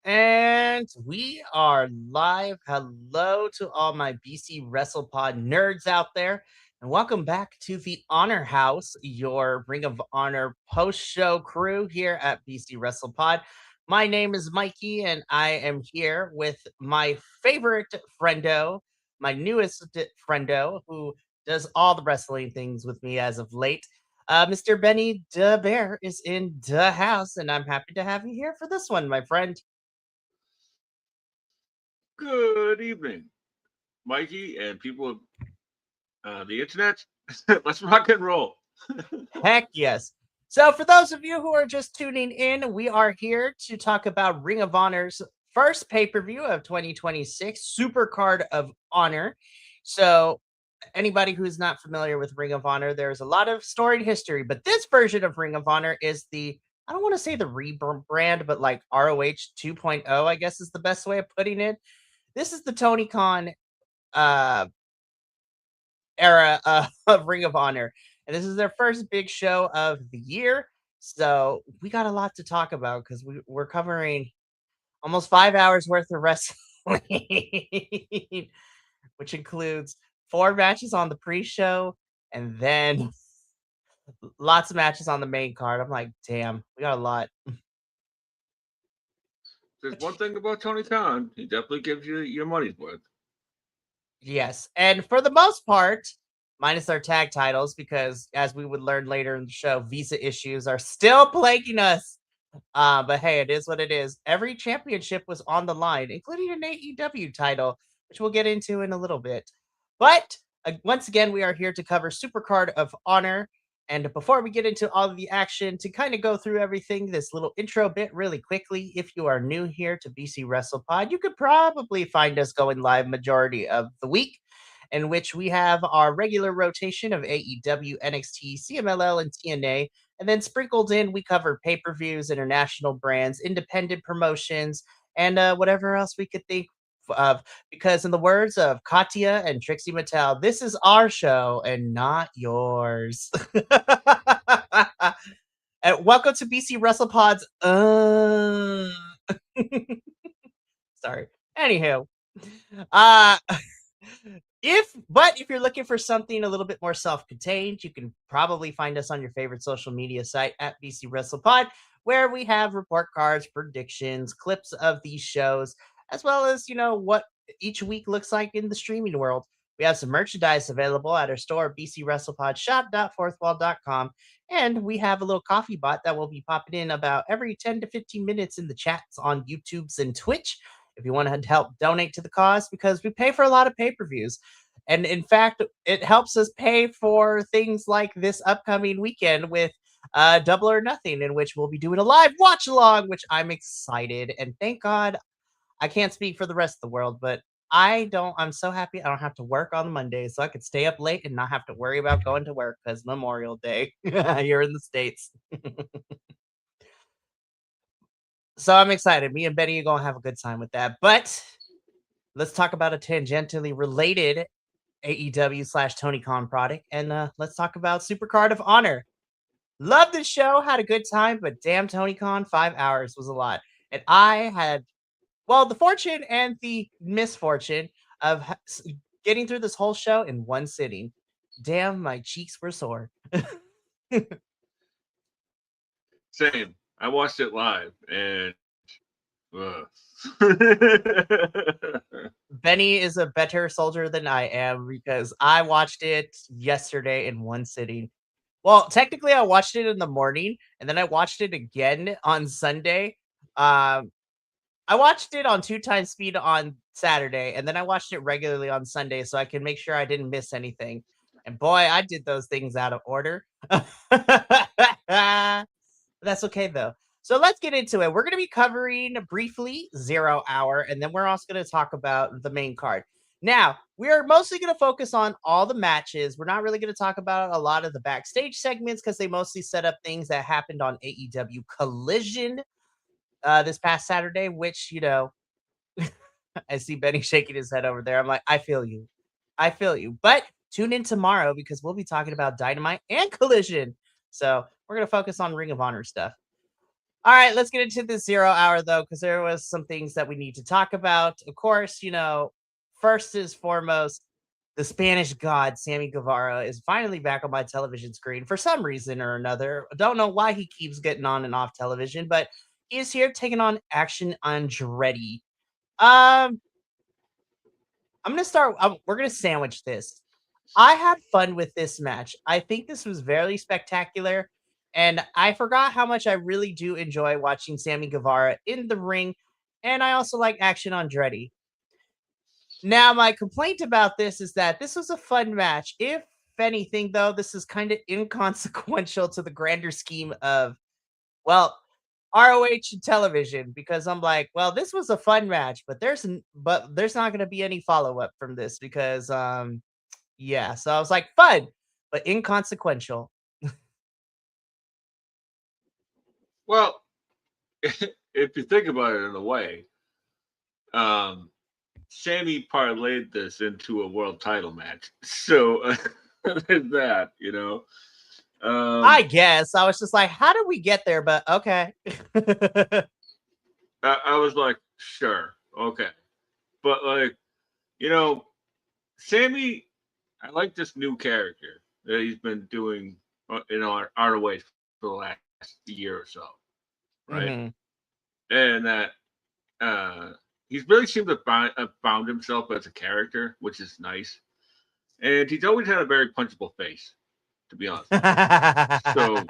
And we are live. Hello to all my BC WrestlePod nerds out there. And welcome back to the Honor House, your Ring of Honor post show crew here at BC WrestlePod. My name is Mikey, and I am here with my favorite friendo, my newest friendo, who does all the wrestling things with me as of late. Mr. Benny DeBear is in the house, and I'm happy to have you here for this one, my friend. Good evening, Mikey and people of the internet. Let's rock and roll. Heck yes. So, for those of you who are just tuning in, we are here to talk about Ring of Honor's first pay per view of 2026, Supercard of Honor. So, anybody who's not familiar with Ring of Honor, there's a lot of storied history, but this version of Ring of Honor is I don't want to say the rebrand, but like ROH 2.0, I guess is the best way of putting it. This is the Tony Khan era of Ring of Honor. And this is their first big show of the year. So we got a lot to talk about because we're covering almost 5 hours worth of wrestling, which includes 4 matches on the pre-show and then lots of matches on the main card. I'm like, damn, we got a lot. There's one thing about Tony Khan, he definitely gives you your money's worth. Yes. And for the most part, minus our tag titles, because as we would learn later in the show, visa issues are still plaguing us But hey, it is what it is. Every championship was on the line, including an AEW title, which we'll get into in a little bit. But once again, we are here to cover Supercard of Honor. And before we get into all of the action, to kind of go through everything, this little intro bit really quickly. If you are new here to BC WrestlePod, you could probably find us going live majority of the week, in which we have our regular rotation of AEW, NXT, CMLL, and TNA. And then sprinkled in, we cover pay per views, international brands, independent promotions, and whatever else we could think of. Because, in the words of Katya and Trixie Mattel, this is our show and not yours. And welcome to BC WrestlePod's. Sorry. Anywho, uh, if you're looking for something a little bit more self-contained, you can probably find us on your favorite social media site at BC WrestlePod, where we have report cards, predictions, clips of these shows, as well as what each week looks like in the streaming world. We have some merchandise available at our store, bcwrestlepodshop.fourthwall.com, and we have a little coffee bot that will be popping in about every 10 to 15 minutes in the chats on YouTube's and Twitch if you want to help donate to the cause, because we pay for a lot of pay-per-views. And in fact, it helps us pay for things like this upcoming weekend with Double or Nothing, in which we'll be doing a live watch along, which I'm excited. And thank God, I can't speak for the rest of the world, but I'm so happy I don't have to work on Monday, so I could stay up late and not have to worry about going to work because Memorial Day here in the States. So I'm excited. Me and Betty are going to have a good time with that. But let's talk about a tangentially related AEW/Tony Khan product, and let's talk about Supercard of Honor. Love this show, had a good time, but damn, Tony Khan, 5 hours was a lot. And I had, well, the fortune and the misfortune of getting through this whole show in one sitting. Damn, my cheeks were sore. Same. I watched it live, and Benny is a better soldier than I am because I watched it yesterday in one sitting. Well, technically, I watched it in the morning, and then I watched it again on Sunday. Um, I watched it on 2 times speed on Saturday, and then I watched it regularly on Sunday so I can make sure I didn't miss anything. And boy, I did those things out of order. That's okay though. So let's get into it. We're going to be covering briefly 0 Hour, and then we're also going to talk about the main card. Now, we are mostly going to focus on all the matches. We're not really going to talk about a lot of the backstage segments because they mostly set up things that happened on AEW Collision this past Saturday, which, I see Benny shaking his head over there. I'm like, I feel you. I feel you. But tune in tomorrow because we'll be talking about Dynamite and Collision. So we're going to focus on Ring of Honor stuff. All right, let's get into the 0 Hour, though, because there was some things that we need to talk about. Of course, first is foremost, the Spanish god, Sammy Guevara, is finally back on my television screen for some reason or another. I don't know why he keeps getting on and off television, but he is here taking on Action Andretti. I'm going to start. We're going to sandwich this. I had fun with this match. I think this was very spectacular. And I forgot how much I really do enjoy watching Sammy Guevara in the ring. And I also like Action Andretti. Now, my complaint about this is that this was a fun match. If anything, though, this is kind of inconsequential to the grander scheme of, well, ROH television, because I'm like, well, this was a fun match, but there's not going to be any follow up from this because, yeah. So I was like, fun, but inconsequential. well, if you think about it in a way, Sammy parlayed this into a world title match. So there's that, I guess I was just like, how did we get there? But okay. I was like, sure, okay. But Sammy, I like this new character that he's been doing in our ROH for the last year or so, right? Mm-hmm. And that he's really seemed to have found himself as a character, which is nice. And he's always had a very punchable face, to be honest. So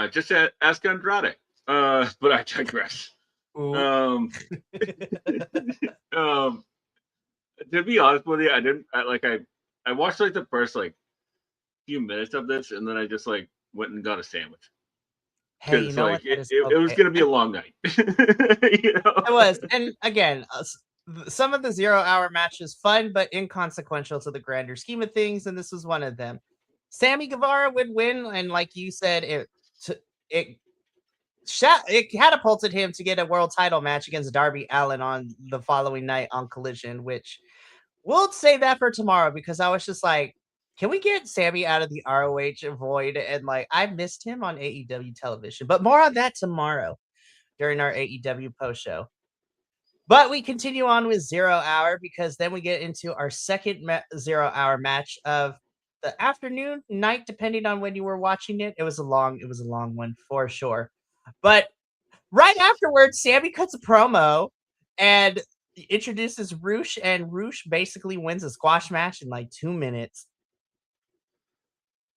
just ask Andrade. But I digress. Um, um, to be honest with you, I watched like the first like few minutes of this, and then I just like went and got a sandwich Hey, you because know what? like That is it was okay. gonna be a long night. You know? It was, and again, some of the 0 hour matches fun but inconsequential to the grander scheme of things, and this was one of them. Sammy Guevara would win, and like you said, it it catapulted him to get a world title match against Darby Allin on the following night on Collision, which we'll save that for tomorrow because I was just like, can we get Sammy out of the ROH void? And like, I missed him on AEW television, but more on that tomorrow during our AEW post show. But we continue on with 0 hour because then we get into our second 0 hour match of the afternoon, night, depending on when you were watching it. It was a long one for sure. But right afterwards, Sammy cuts a promo and introduces Roosh, and Roosh basically wins a squash match in like 2 minutes.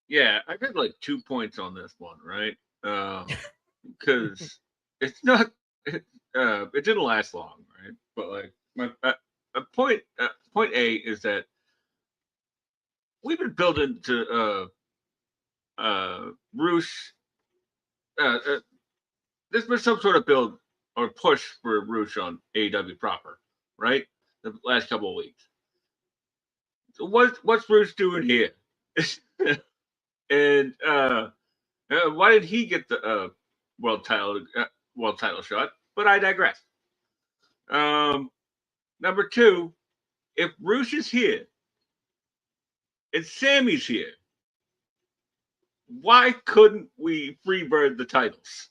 Yeah, I got like 2 points on this one, right? Because it's not it didn't last long, right? But like my point A is that we've been building to Roosh. There's been some sort of build or push for Roosh on AEW proper, right? The last couple of weeks. So what's Roosh doing here? And why did he get the world title shot? But I digress. Number two, if Roosh is here and Sammy's here, why couldn't we freebird the titles?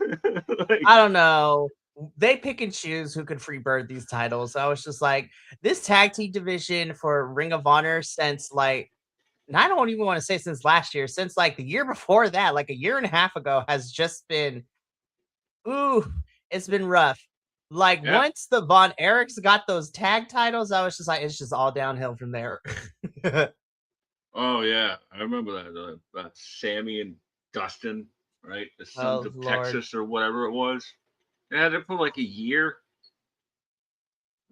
Like, I don't know. They pick and choose who could freebird these titles. I was just like, this tag team division for Ring of Honor since like, and I don't even want to say since last year, since like the year before that, like a year and a half ago, has just been, it's been rough. Like once the Von Erichs got those tag titles, I was just like, it's just all downhill from there. Oh yeah, I remember that. Sammy and Dustin, right? The Sons of Texas or whatever it was. They had it for like a year.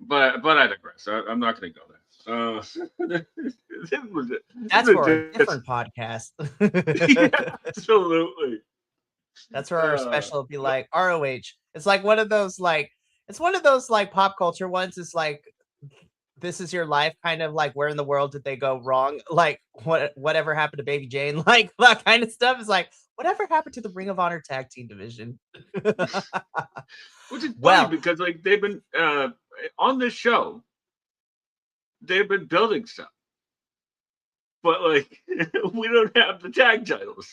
But I digress. I'm not going to go there. That's for a different podcast. Yeah, absolutely. That's where our special will be like ROH. It's like one of those like pop culture ones. It's like this is your life, kind of like where in the world did they go wrong? Like whatever happened to Baby Jane? Like that kind of stuff is like whatever happened to the Ring of Honor tag team division? Which is funny because like they've been on this show, they've been building stuff, but like we don't have the tag titles.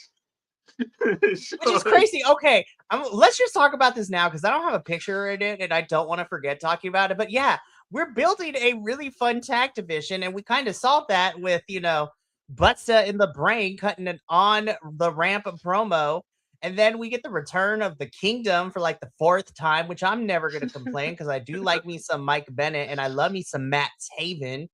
So, which is crazy. Okay, let's just talk about this now because I don't have a picture in it and I don't want to forget talking about it. But yeah, we're building a really fun tag division, and we kind of solved that with Butsa in the Brain cutting an on the ramp promo, and then we get the return of the Kingdom for like the 4th time, which I'm never gonna complain because I do like me some Mike Bennett and I love me some Matt Taven.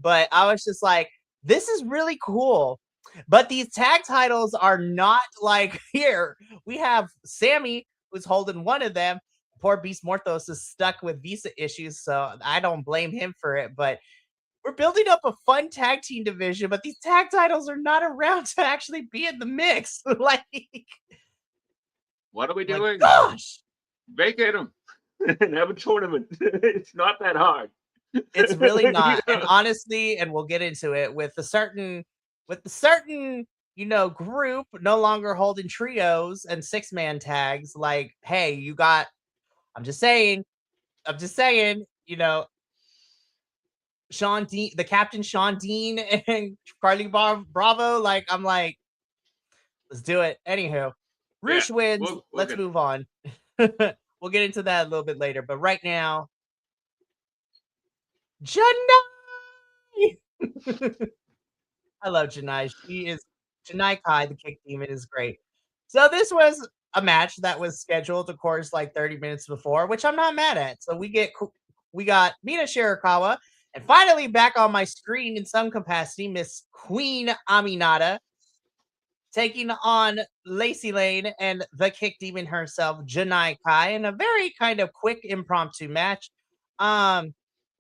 But I was just like, this is really cool. But these tag titles are not like here. We have Sammy who's holding one of them. Poor Beast Morthos is stuck with visa issues, so I don't blame him for it. But we're building up a fun tag team division, but these tag titles are not around to actually be in the mix. Like, what are we doing? Gosh, vacate them and have a tournament. It's not that hard. It's really not. And honestly, and we'll get into it with the certain group no longer holding trios and 6-man tags. Like, hey, you got. I'm just saying, Sean Dean, the captain Sean Dean and Carly Bravo. Like, I'm like, let's do it. Anywho, Roosh wins. Let's move on. We'll get into that a little bit later. But right now, Janai! I love Janai. Janai Kai, the kick demon, is great. So this was a match that was scheduled, of course, like 30 minutes before, which I'm not mad at. So we got Mina Shirakawa, and finally back on my screen in some capacity, Miss Queen Aminata. taking on Lacey Lane and the Kick Demon herself, Janai Kai, in a very kind of quick impromptu match.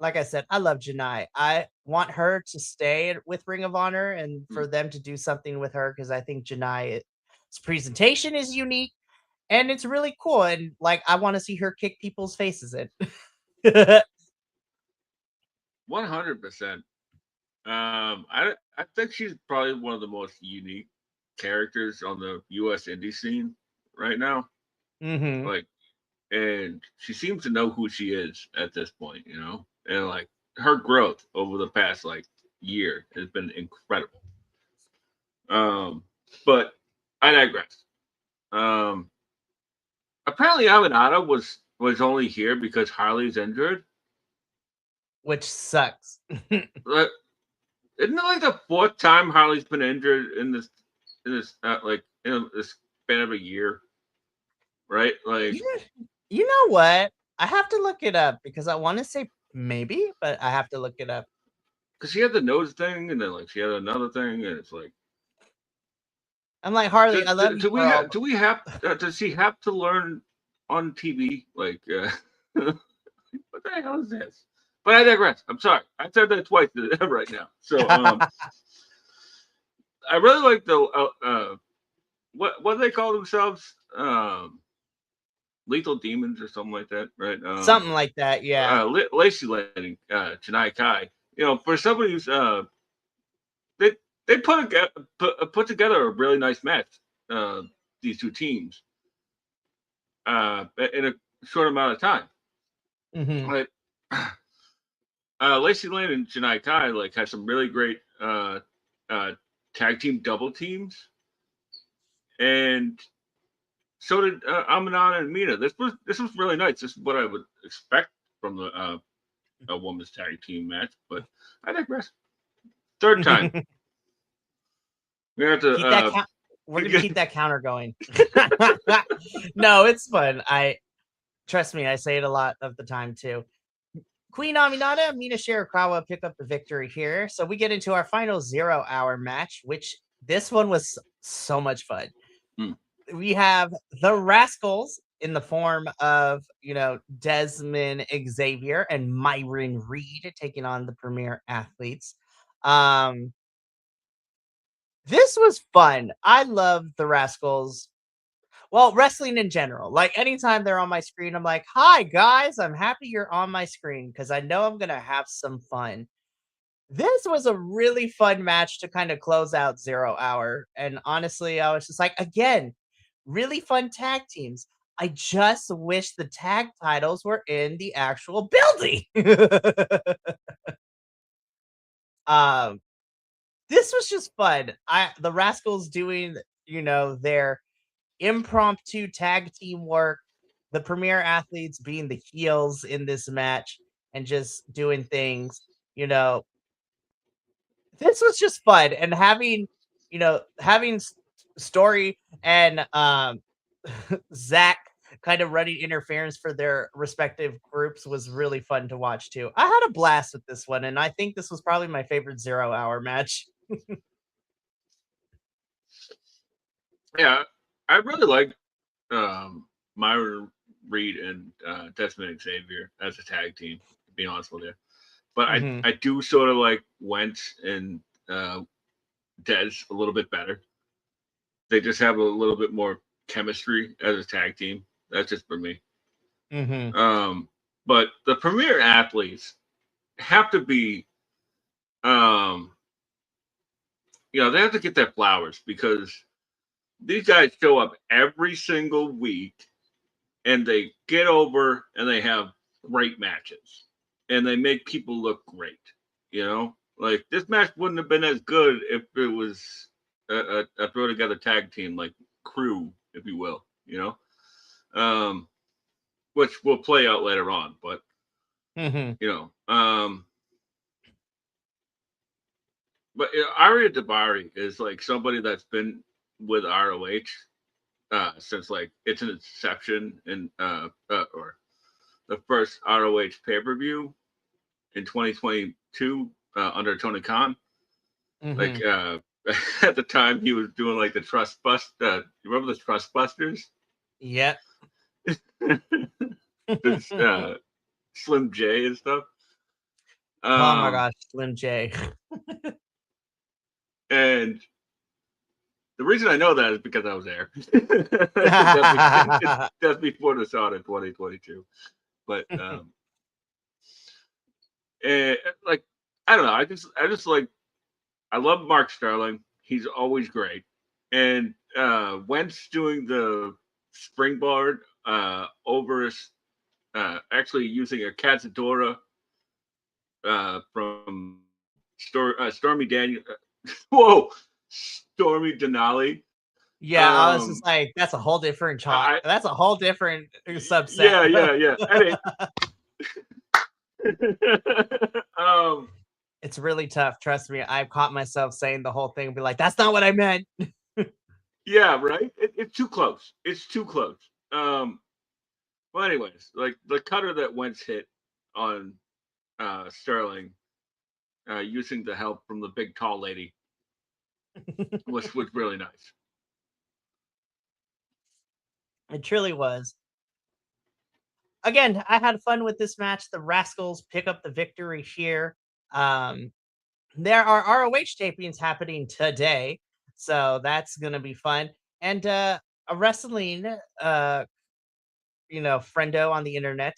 Like I said, I love Janai. I want her to stay with Ring of Honor and for them to do something with her because I think Janai's presentation is unique and it's really cool. And like, I want to see her kick people's faces in. 100%. I think she's probably one of the most unique characters on the U.S. indie scene right now. Mm-hmm. Like, and she seems to know who she is at this point, you know. And like her growth over the past like year has been incredible. But I digress. Um, Apparently Avenado was only here because Harley's injured. Which sucks. Like, isn't it like the fourth time Harley's been injured in this like in this span of a year, right? Like, You know what? I have to look it up because I want to say maybe, but I have to look it up. because she had the nose thing, and then like she had another thing, and it's like, I'm like, Harley, I love you, do we girl. have does she have to learn on TV? Like, what the hell is this? But I digress. I'm sorry. I said that twice right now. So I really like the what do they call themselves? Lethal Demons or something like that, right? Something like that, yeah. Lacey Lane, Janai Kai. You know, for somebody who's they put together a really nice match. These two teams in a short amount of time. Mm-hmm. Like Lacey Lane and Janai Kai like had some really great tag team double teams, and so did Amanana and Mina. This was really nice. This is what I would expect from the a women's tag team match. But I digress. Third time. We have to keep that we're gonna keep that counter going. No, it's fun. Trust me, I say it a lot of the time too. Queen Aminata, Mina Shirakawa pick up the victory here. So we get into our final 0-hour match, which this one was so much fun. We have the Rascals in the form of, Desmond Xavier and Myron Reed taking on the Premier Athletes. This was fun. I love the Rascals. Well, wrestling in general. Like anytime they're on my screen, I'm like, "Hi guys, I'm happy you're on my screen because I know I'm gonna have some fun." This was a really fun match to kind of close out 0-hour, and honestly, I was just like, again, really fun tag teams. I just wish the tag titles were in the actual building. um, this was just fun. The Rascals doing, their impromptu tag team work, the Premier Athletes being the heels in this match and just doing things, this was just fun and having Story and Zach kind of running interference for their respective groups was really fun to watch too. I had a blast with this one, and I think this was probably my favorite 0-hour match. Yeah, I really like Myron Reed and Desmond Xavier as a tag team. To be honest with you, but I do sort of like Wentz and Des a little bit better. They just have a little bit more chemistry as a tag team. That's just for me. But the Premier Athletes have to be, they have to get their flowers because these guys show up every single week and they get over and they have great matches and they make people look great. Like this match wouldn't have been as good if it was a throw together tag team like crew, if you will. Which will play out later on, but but Aria Dabari is like somebody that's been with ROH since like its inception in or the first ROH pay-per-view in 2022 under Tony Khan. Like at the time he was doing like the Trust Bust. You remember the Trust Busters? Yep. This, Slim J and stuff. Oh my gosh, Slim J. And the reason I know that is because I was there. That's before the start of 2022. But like I don't know. I just like I love Mark Sterling. He's always great. And Wentz doing the springboard over actually using a Cazadora from Stormy Daniel. Whoa, Stormy Denali. Yeah, I was just like, that's a whole different that's a whole different subset. Yeah. It's really tough. Trust me. I've caught myself saying the whole thing and be like, that's not what I meant. Yeah, right. It's too close. It's too close. Well, anyways, like the cutter that Wentz hit on Sterling, using the help from the big tall lady, was really nice. It truly was. Again, I had fun with this match. The Rascals pick up the victory here. There are ROH tapings happening today, so that's gonna be fun. And a wrestling friendo on the internet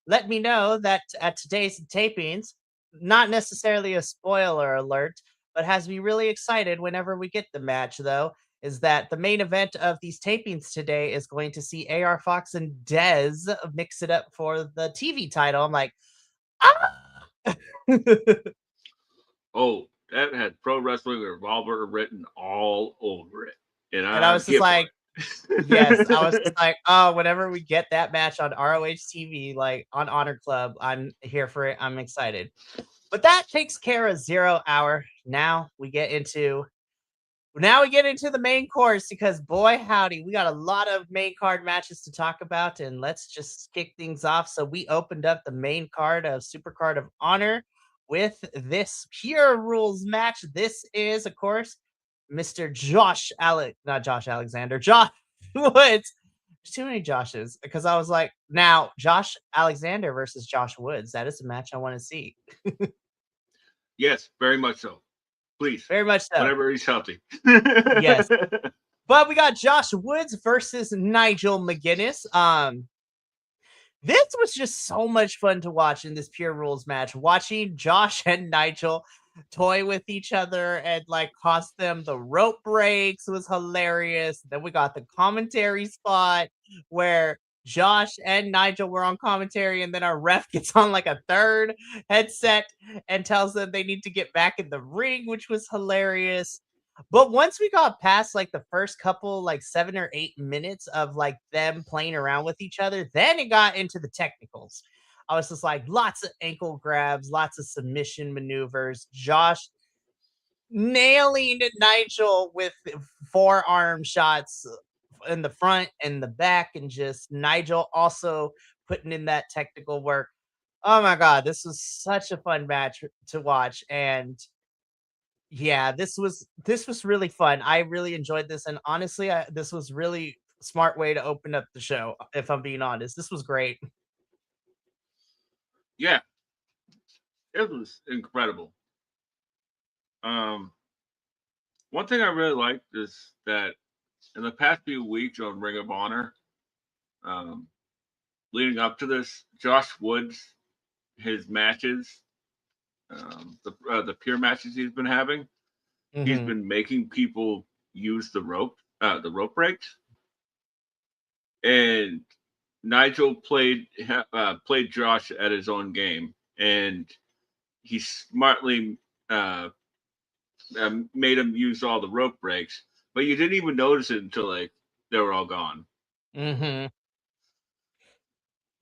let me know that at today's tapings, not necessarily a spoiler alert, but has me really excited whenever we get the match though, is that the main event of these tapings today is going to see AR Fox and Dez mix it up for the TV title. I'm like, ah! Oh, that had Pro Wrestling Revolver written all over it. And I was just like, yes, I was just like, oh, whenever we get that match on ROH TV, like on Honor Club, I'm here for it. I'm excited. But that takes care of 0 Hour. Now we get into the main course because boy howdy, we got a lot of main card matches to talk about, and let's just kick things off. So we opened up the main card of Supercard of Honor with this Pure Rules match. This is, of course, Mr. Josh Alexander. Josh Woods. There's too many Joshes because I was like, now Josh Alexander versus Josh Woods. That is a match I want to see. Yes, very much so. Please. Very much so. Whenever he's healthy. Yes. But we got Josh Woods versus Nigel McGuinness. This was just so much fun to watch in this Pure Rules match. Watching Josh and Nigel toy with each other and like cost them the rope breaks was hilarious. Then we got the commentary spot where Josh and Nigel were on commentary, and then our ref gets on like a third headset and tells them they need to get back in the ring, which was hilarious. But once we got past like the first couple, like 7 or 8 minutes of like them playing around with each other, then it got into the technicals. I was just like, lots of ankle grabs, lots of submission maneuvers. Josh nailing Nigel with forearm shots in the front and the back, and just Nigel also putting in that technical work. Oh my God, this was such a fun match to watch. And yeah, this was really fun. I really enjoyed this, and honestly, this was really smart way to open up the show. If I'm being honest, this was great. Yeah, it was incredible. One thing I really liked is that in the past few weeks on Ring of Honor, leading up to this, Josh Woods, his matches, the pure matches he's been having, he's been making people use the rope breaks, and Nigel played Josh at his own game, and he smartly made him use all the rope breaks, but you didn't even notice it until like they were all gone.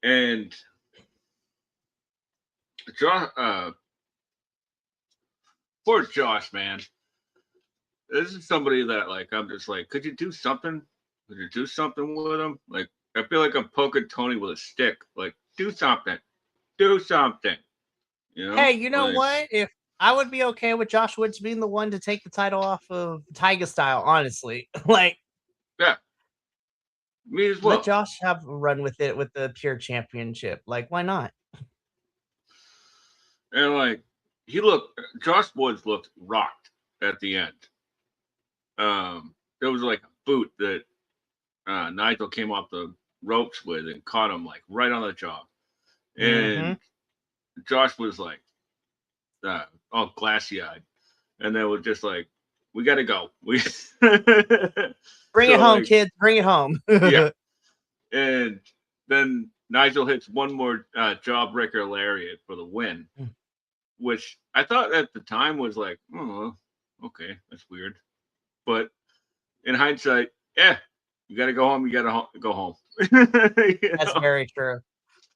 And Josh, poor Josh, man. This is somebody that like I'm just like, could you do something? Could you do something with him? Like I feel like I'm poking Tony with a stick. Like do something, do something. You know? Hey, you know like, what? I would be okay with Josh Woods being the one to take the title off of Tiger Style, honestly. Like, Yeah, me as let well. Josh have a run with it with the pure championship. Like, why not? And like Josh Woods looked rocked at the end. There was like a boot that Nigel came off the ropes with and caught him like right on the jaw. Mm-hmm. And Josh was like all glassy eyed. And they were just like, we got to go. We Bring it so home, like, kids. Bring it home. yeah. And then Nigel hits one more jawbreaker lariat for the win, which I thought at the time was like, oh, okay, that's weird. But in hindsight, yeah, you got to go home. You got to go home. That's very true.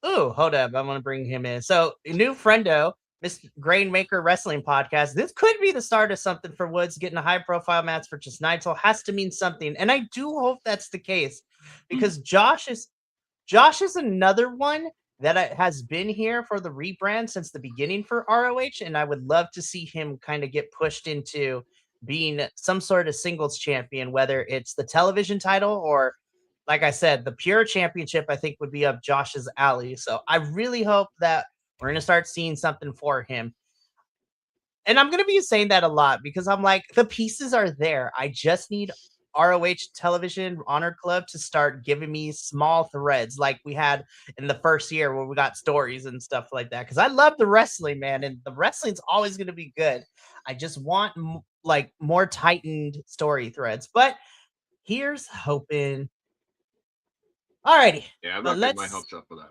Ooh, hold up. I'm going to bring him in. So, new friendo, Miss Grainmaker Wrestling Podcast. This could be the start of something for Woods. Getting a high profile match for just Nigel has to mean something. And I do hope that's the case because Josh is another one that has been here for the rebrand since the beginning for ROH. And I would love to see him kind of get pushed into being some sort of singles champion, whether it's the television title or, like I said, the pure championship, I think would be up Josh's alley. So I really hope that we're going to start seeing something for him. And I'm going to be saying that a lot because I'm like, the pieces are there. I just need ROH Television Honor Club to start giving me small threads like we had in the first year where we got stories and stuff like that. Because I love the wrestling, man, and the wrestling's always going to be good. I just want like more tightened story threads. But here's hoping. Alrighty. Yeah, I'm But not getting my let's hopes up for that.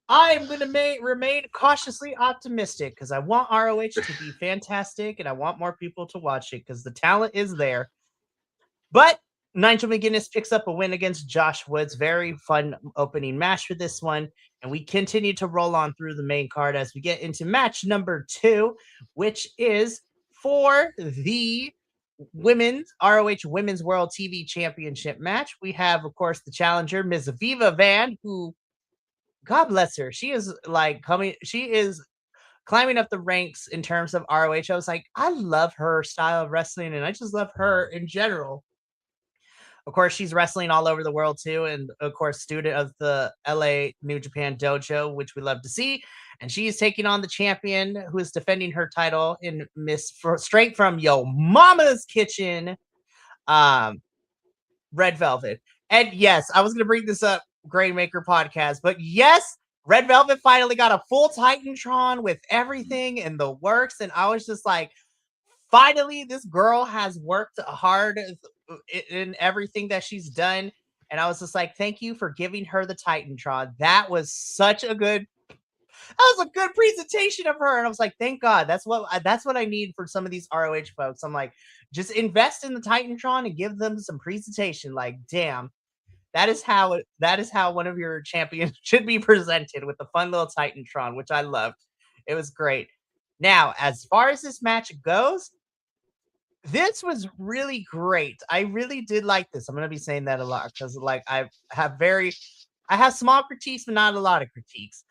I am going to remain cautiously optimistic because I want ROH to be fantastic and I want more people to watch it because the talent is there. But Nigel McGuinness picks up a win against Josh Woods. Very fun opening match for this one. And we continue to roll on through the main card as we get into match number 2, which is for the women's ROH Women's World TV Championship match. We have, of course, the challenger, Ms. Viva Van, who, God bless her, she is climbing up the ranks in terms of ROH. I was like, I love her style of wrestling, and I just love her in general. Of course, she's wrestling all over the world too, and of course, student of the LA New Japan Dojo, which we love to see. And she's taking on the champion who is defending her title in straight from Yo Mama's Kitchen, Red Velvet. And yes, I was going to bring this up, Grainmaker Podcast, but yes, Red Velvet finally got a full Titantron with everything in the works, and I was just like, finally, this girl has worked hard in everything that she's done. And I was just like, thank you for giving her the Titantron. That was a good presentation of her. And I was like, thank God. That's what I need for some of these ROH folks. I'm like, just invest in the Titantron and give them some presentation. Like, damn. That is how one of your champions should be presented, with a fun little Titantron, which I loved. It was great. Now, as far as this match goes, this was really great. I really did like this. I'm going to be saying that a lot because, like, I have small critiques, but not a lot of critiques.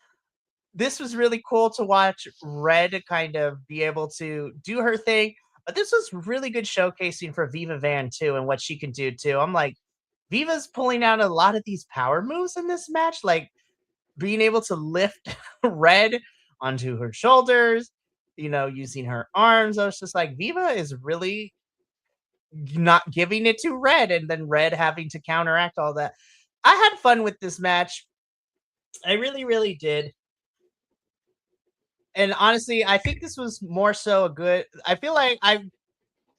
This was really cool to watch Red kind of be able to do her thing, but this was really good showcasing for Viva Van too and what she can do too. I'm like, Viva's pulling out a lot of these power moves in this match, like being able to lift Red onto her shoulders, using her arms. I was just like, Viva is really not giving it to Red, and then Red having to counteract all that. I had fun with this match. I really, really did. And honestly, I think this was more so a good. I feel like let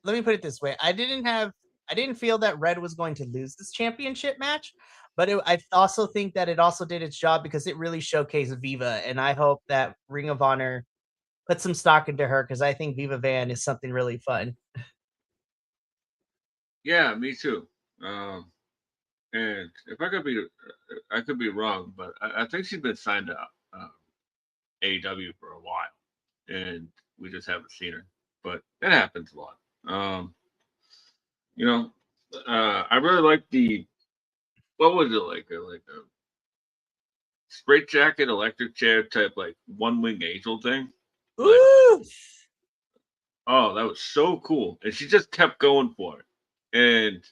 me put it this way. I didn't feel that Red was going to lose this championship match, but I also think that it also did its job because it really showcased Viva, and I hope that Ring of Honor put some stock into her because I think Viva Van is something really fun. Yeah, me too. And if I could be wrong, but I think she's been signed to AEW for a while, and we just haven't seen her. But it happens a lot. You know, I really like what was it like a straight jacket, electric chair type, like one wing angel thing. Like, Ooh. oh, that was so cool. And she just kept going for it. And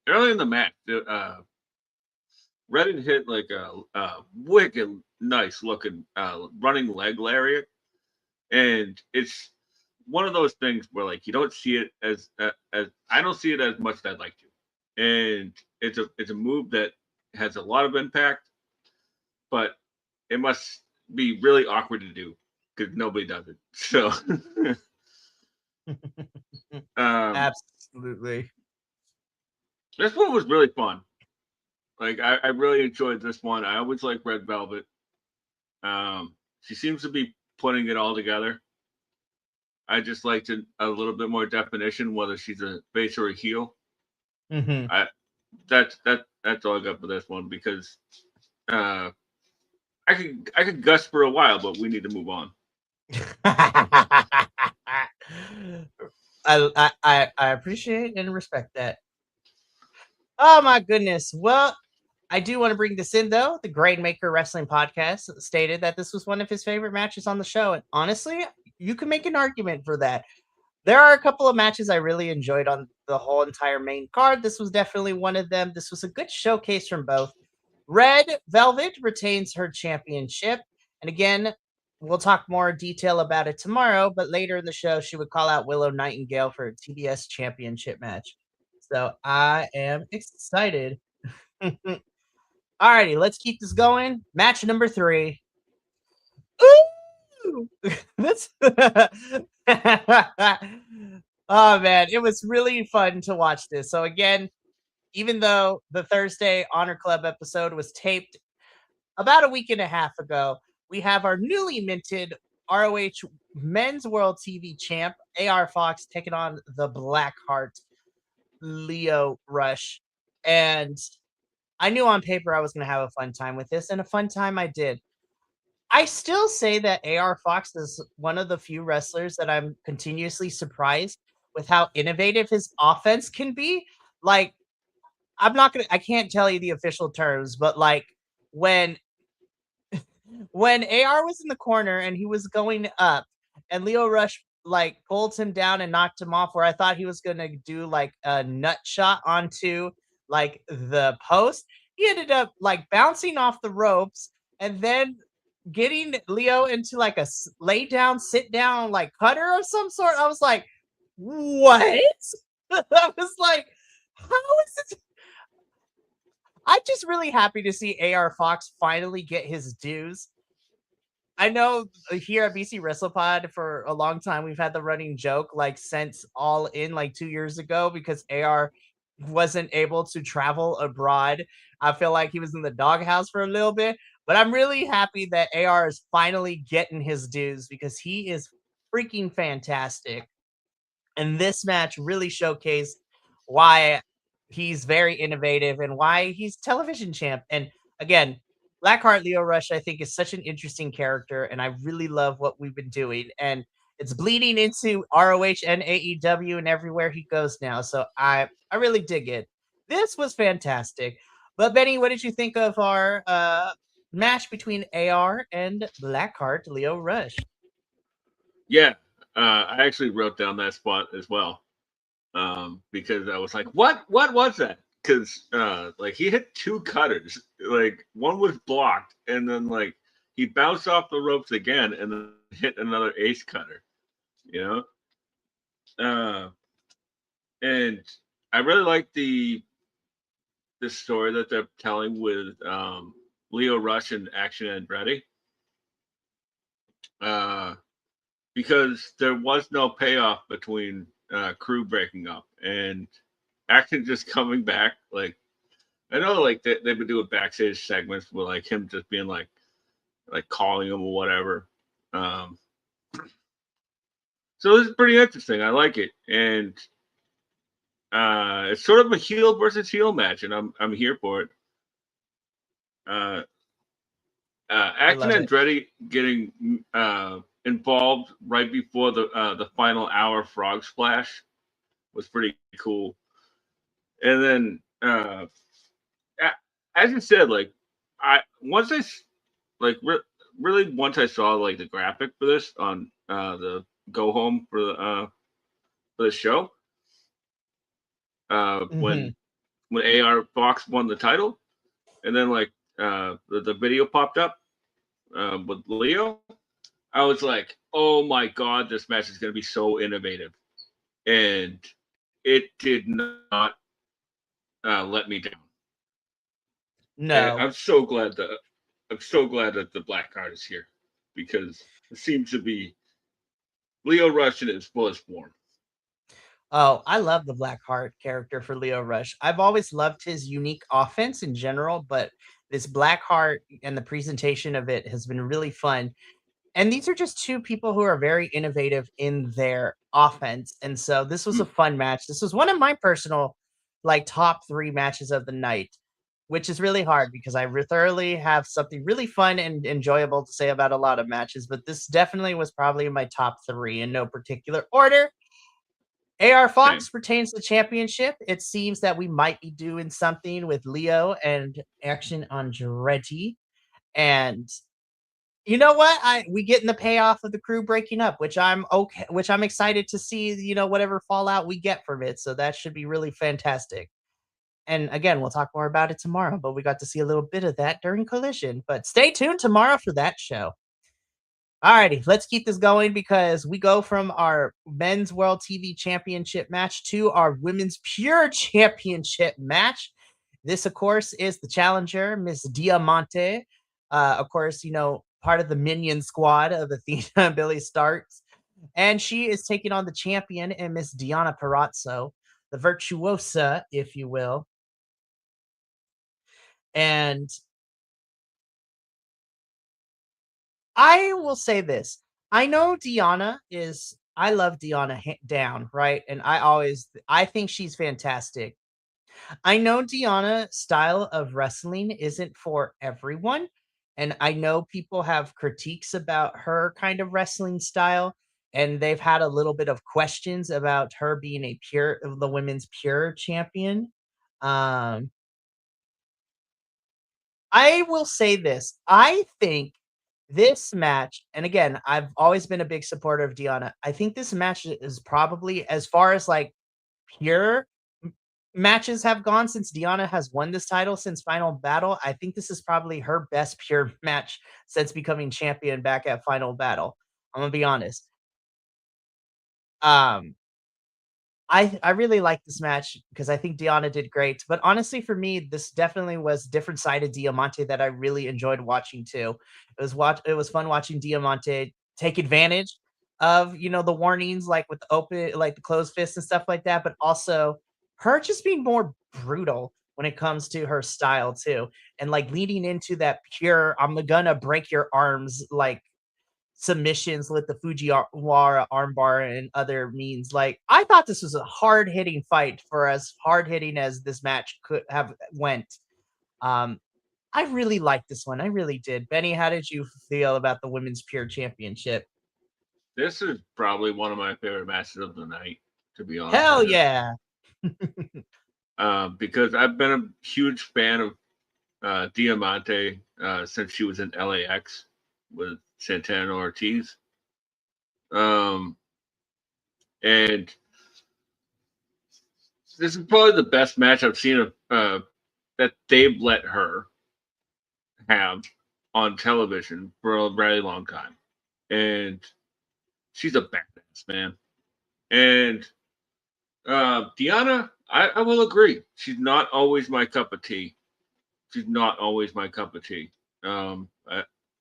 early in the match, Reddit hit like a wicked nice looking running leg lariat. And it's one of those things where like you don't see it as I don't see it as much as I'd like to. And it's a move that has a lot of impact, but it must be really awkward to do because nobody does it. So Absolutely. this one was really fun. Like I really enjoyed this one. I always like Red Velvet. She seems to be putting it all together. I just liked a little bit more definition, whether she's a face or a heel. Mm-hmm. That's all I got for this one because uh, I could gush for a while, but we need to move on. I appreciate and respect that. Oh my goodness. Well, I do want to bring this in though. The Grainmaker Wrestling Podcast stated that this was one of his favorite matches on the show. And honestly, you can make an argument for that. There are a couple of matches I really enjoyed on the whole entire main card. This was definitely one of them. This was a good showcase from both. Red Velvet retains her championship. And again, we'll talk more detail about it tomorrow, but later in the show, she would call out Willow Nightingale for a TBS championship match. So I am excited. Alrighty, let's keep this going. Match number 3. Ooh! This Oh man, it was really fun to watch this. So again, even though the Thursday Honor Club episode was taped about a week and a half ago, we have our newly minted ROH Men's World TV champ, AR Fox, taking on the Blackheart, Lio Rush. And I knew on paper I was going to have a fun time with this, and a fun time I did. I still say that AR Fox is one of the few wrestlers that I'm continuously surprised with how innovative his offense can be. Like, I can't tell you the official terms, but like when AR was in the corner and he was going up and Lio Rush like pulled him down and knocked him off where I thought he was going to do like a nut shot onto like the post, he ended up like bouncing off the ropes and then getting Leo into like a lay down, sit down, like cutter of some sort. I was like, what? I was like, how is it? I'm just really happy to see AR Fox finally get his dues. I know here at BC WrestlePod for a long time we've had the running joke like since All In like 2 years ago because AR wasn't able to travel abroad. I feel like he was in the doghouse for a little bit, but I'm really happy that AR is finally getting his dues because he is freaking fantastic. And this match really showcased why he's very innovative and why he's television champ. And again, Blackheart Lio Rush, I think, is such an interesting character, and I really love what we've been doing. And it's bleeding into ROH and AEW and everywhere he goes now. So I really dig it. This was fantastic. But Benny, what did you think of our match between AR and Blackheart Lio Rush? Yeah, I actually wrote down that spot as well because I was like, what was that? Because like he hit 2 cutters, like one was blocked, and then like he bounced off the ropes again, and then hit another ace cutter, you know. And I really like the story that they're telling with Lio Rush and Action Andretti. Because there was no payoff between crew breaking up and Action just coming back. Like I know, like they've been doing backstage segments with like him just being like calling him or whatever. So this is pretty interesting. I like it, and it's sort of a heel versus heel match, and I'm here for it. Action Andretti getting involved right before the final hour frog splash was pretty cool. And then, as you said, like once I like really once I saw like the graphic for this on the go home for the show, Hmm. when AR Fox won the title, and then like the video popped up with Leo, I was like, oh my god, this match is going to be so innovative, and it did not let me down. And No. I'm so glad that the black card is here because it seems to be Leo Rush in his fullest form. Oh, I love the Blackheart character for Leo Rush. I've always loved his unique offense in general, but this Blackheart and the presentation of it has been really fun. And these are just two people who are very innovative in their offense. And so this was a fun match. This was one of my personal like top 3 matches of the night, which is really hard because I thoroughly have something really fun and enjoyable to say about a lot of matches, but this definitely was probably in my top 3 in no particular order. AR Same. Fox retains the championship. It seems that we might be doing something with Leo and Action Andretti. And you know what? We getting the payoff of the crew breaking up, which I'm okay, which I'm excited to see, whatever fallout we get from it. So that should be really fantastic. And again, we'll talk more about it tomorrow, but we got to see a little bit of that during Collision. But stay tuned tomorrow for that show. Alrighty, let's keep this going because we go from our men's world TV championship match to our women's pure championship match. This, of course, is the challenger, Miss Diamante. Of course, part of the minion squad of Athena and Billy Starks. And she is taking on the champion and Miss Diana Perazzo, the virtuosa, if you will. And I will say this. I know I love Deanna down, right? And I think she's fantastic. I know Deanna's style of wrestling isn't for everyone. And I know people have critiques about her kind of wrestling style. And they've had a little bit of questions about her being the women's pure champion. Um, I will say this. I think this match, and again, I've always been a big supporter of Deanna. I think this match is probably, as far as like pure matches have gone since Deanna has won this title since Final Battle, I think this is probably her best pure match since becoming champion back at Final Battle. I'm gonna be honest. Um, I really like this match because I think Deanna did great. But honestly, for me, this definitely was different side of Diamante that I really enjoyed watching too. It was fun watching Diamante take advantage of the warnings like with the open like the closed fist and stuff like that, but also her just being more brutal when it comes to her style too. And like leading into that pure I'm gonna break your arms like submissions with the Fujiwara armbar and other means. Like, I thought this was a hard hitting fight for as hard hitting as this match could have went. Um, I really liked this one. I really did. Benny, how did you feel about the women's pure championship? This is probably one of my favorite matches of the night, to be honest Hell with you. yeah. Because I've been a huge fan of Diamante since she was in LAX with Santana Ortiz. Um, and this is probably the best match I've seen of that they've let her have on television for a very long time. And she's a badass, man. And Deanna, I will agree. She's not always my cup of tea. She's not always my cup of tea. Um,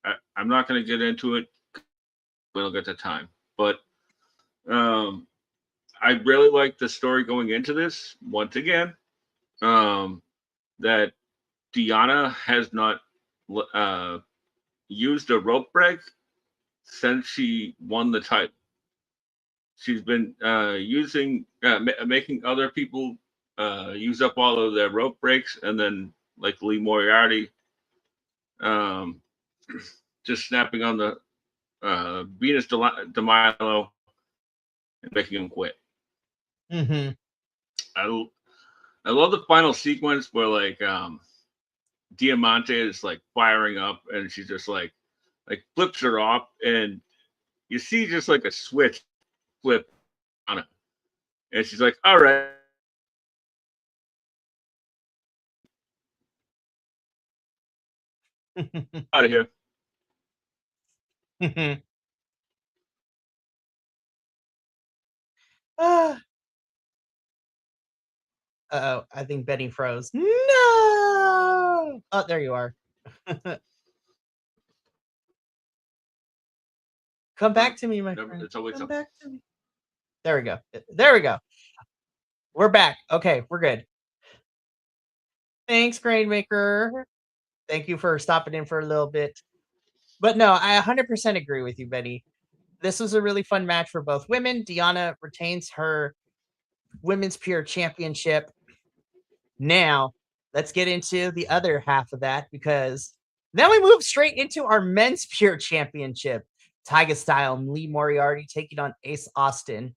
I, I'm not going to get into it. We don't get the time. But um, I really like the story going into this. Once again, um, that Deanna has not uh, used a rope break since she won the title. She's been making other people use up all of their rope breaks, and then like Lee Moriarty, um, just snapping on the Venus de Milo and making him quit. Hmm. I I love the final sequence where like Diamante is like firing up, and she just like flips her off, and you see just like a switch flip on it, and she's like, "All right, out of here." Ah, uh-oh, I think Benny froze. No! Oh, there you are. Come back to me, my Never, friend. it's always Come something. back to me. There we go. There we go. We're back. Okay, we're good. Thanks, Grainmaker. Thank you for stopping in for a little bit. But no, I 100% agree with you, Benny. This was a really fun match for both women. Deanna retains her women's pure championship. Now, let's get into the other half of that because now we move straight into our men's pure championship. Tiger Style and Lee Moriarty taking on Ace Austin.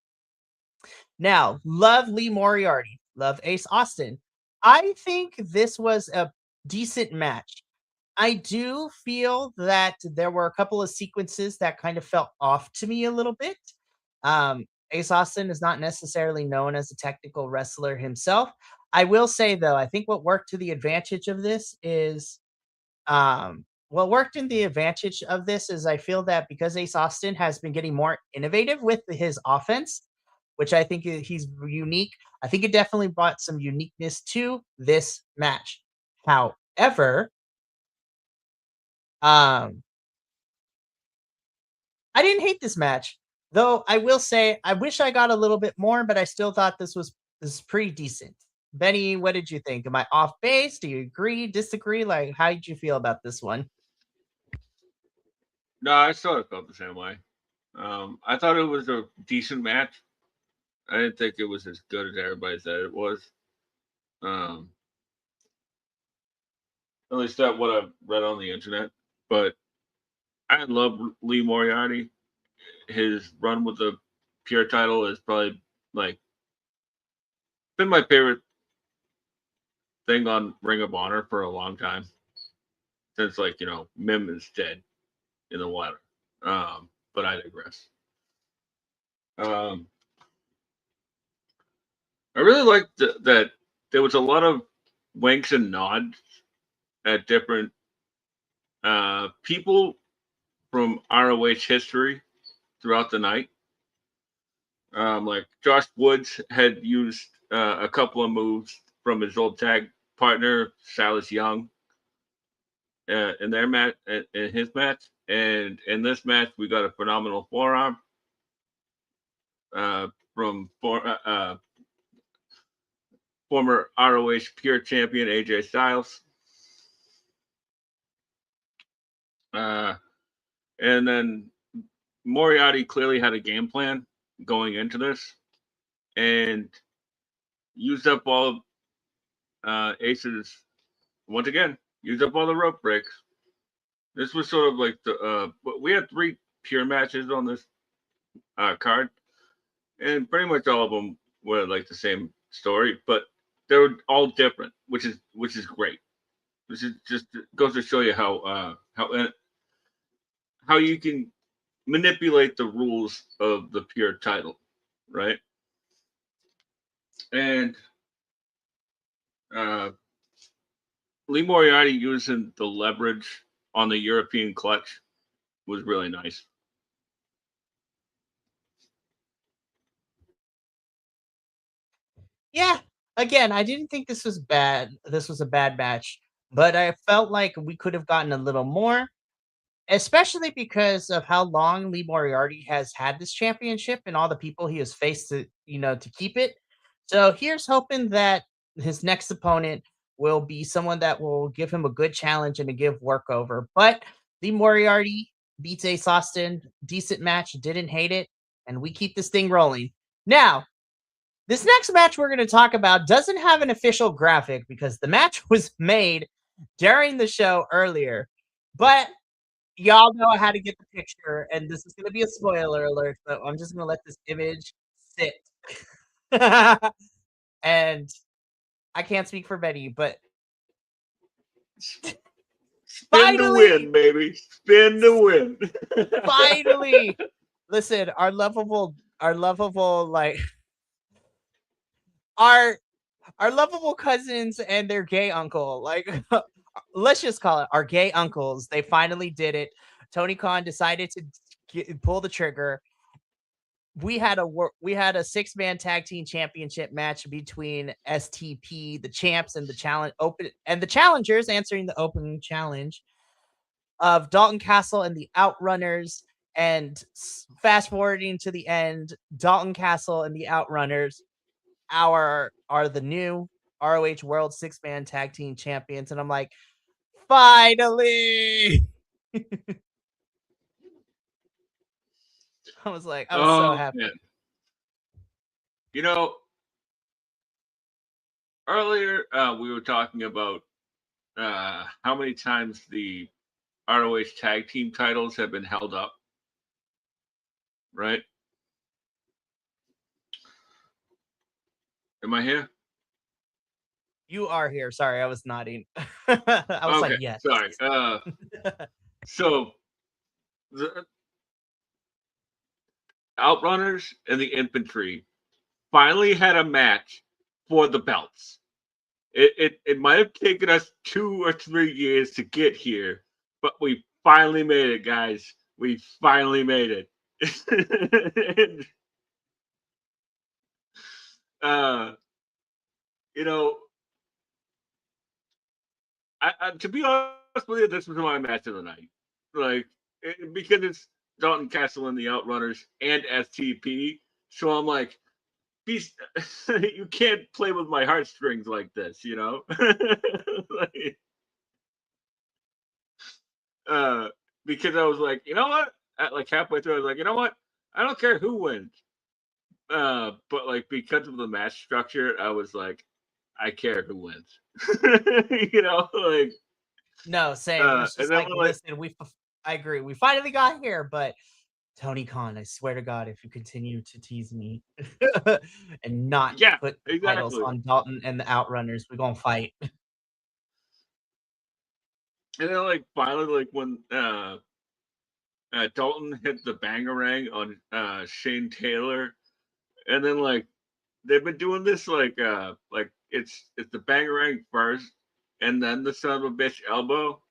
Now, love Lee Moriarty, love Ace Austin. I think this was a decent match. I do feel that there were a couple of sequences that kind of felt off to me a little bit. Ace Austin is not necessarily known as a technical wrestler himself. I will say though, I think what worked to the advantage of this is what worked in the advantage of this is I feel that because Ace Austin has been getting more innovative with his offense, which I think he's unique. I think it definitely brought some uniqueness to this match. However, um, I didn't hate this match, though. I will say I wish I got a little bit more, but I still thought this is pretty decent. Benny, what did you think? Am I off base? Do you agree, disagree? Like, how did you feel about this one? No, I sort of felt the same way. I thought it was a decent match. I didn't think it was as good as everybody said it was. Um, at least that what I've read on the internet. But I love Lee Moriarty. His run with the pure title is probably like been my favorite thing on Ring of Honor for a long time. Since like, Mim is dead in the water. But I digress. Um, I really liked that there was a lot of winks and nods at different people from ROH history throughout the night. Like Josh Woods had used a couple of moves from his old tag partner Silas Young in their match, in his match, and in this match we got a phenomenal forearm uh, from former ROH Pure Champion AJ Styles. And then Moriarty clearly had a game plan going into this and used up all Ace's, once again, used up all the rope breaks. This was sort of like we had 3 pure matches on this card, and pretty much all of them were like the same story, but they were all different, which is great. This is just goes to show you how you can manipulate the rules of the pure title, right? And uh, Lee Moriarty using the leverage on the European clutch was really nice. Yeah, again, I didn't think this was bad. This was a bad match, but I felt like we could have gotten a little more, especially because of how long Lee Moriarty has had this championship and all the people he has faced to keep it. So here's hoping that his next opponent will be someone that will give him a good challenge and to give work over. But Lee Moriarty beats Ace Austin, decent match, didn't hate it, and we keep this thing rolling. Now, this next match we're going to talk about doesn't have an official graphic because the match was made during the show earlier. But y'all know how to get the picture, and this is going to be a spoiler alert, so I'm just going to let this image sit. And I can't speak for Betty, but Spin to win, baby. Spin to win. Finally. Listen, our lovable, like our lovable cousins and their gay uncle, like let's just call it our gay uncles. They finally did it. Tony Khan decided to pull the trigger. We had a 6-man tag team championship match between STP, the champs, and the challengers answering the opening challenge of Dalton Castle and the Outrunners. And fast forwarding to the end, Dalton Castle and the Outrunners are the new ROH World 6-man tag team champions. And I'm like, finally. I was so happy. Man. You know, earlier we were talking about how many times the ROH tag team titles have been held up, right? Am I here? You are here. Sorry, I was nodding. I was like, yes. Sorry. So the Outrunners and the Infantry finally had a match for the belts. It might have taken us 2 or 3 years to get here, but we finally made it, guys. We finally made it. You know, to be honest with you, this was my match of the night. Like, because it's Dalton Castle and the Outrunners and STP. So I'm like, you can't play with my heartstrings like this, you know? Because I was like, you know what? Like halfway through, I was like, you know what? I don't care who wins. But like because of the match structure, I was like, I care who wins. You know, like no, same. It's just like, listen, I agree. We finally got here, but Tony Khan, I swear to God, if you continue to tease me and not put titles on Dalton and the Outrunners, we're gonna fight. And then like finally, like when Dalton hit the bangarang on Shane Taylor, and then like they've been doing this like it's the bangarang first, and then the son of a bitch elbow.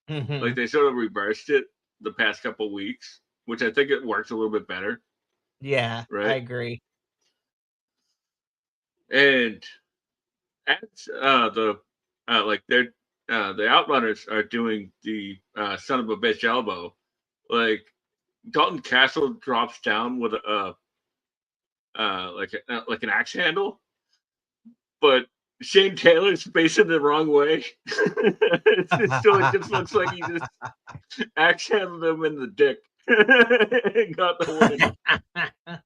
Mm-hmm. Like they sort of reversed it the past couple weeks, which I think it works a little bit better. Yeah, right? I agree. And as the Outrunners are doing the son of a bitch elbow, like Dalton Castle drops down with like an axe handle, but Shane Taylor's facing the wrong way. So it just looks like he just axe handled him in the dick and got the win.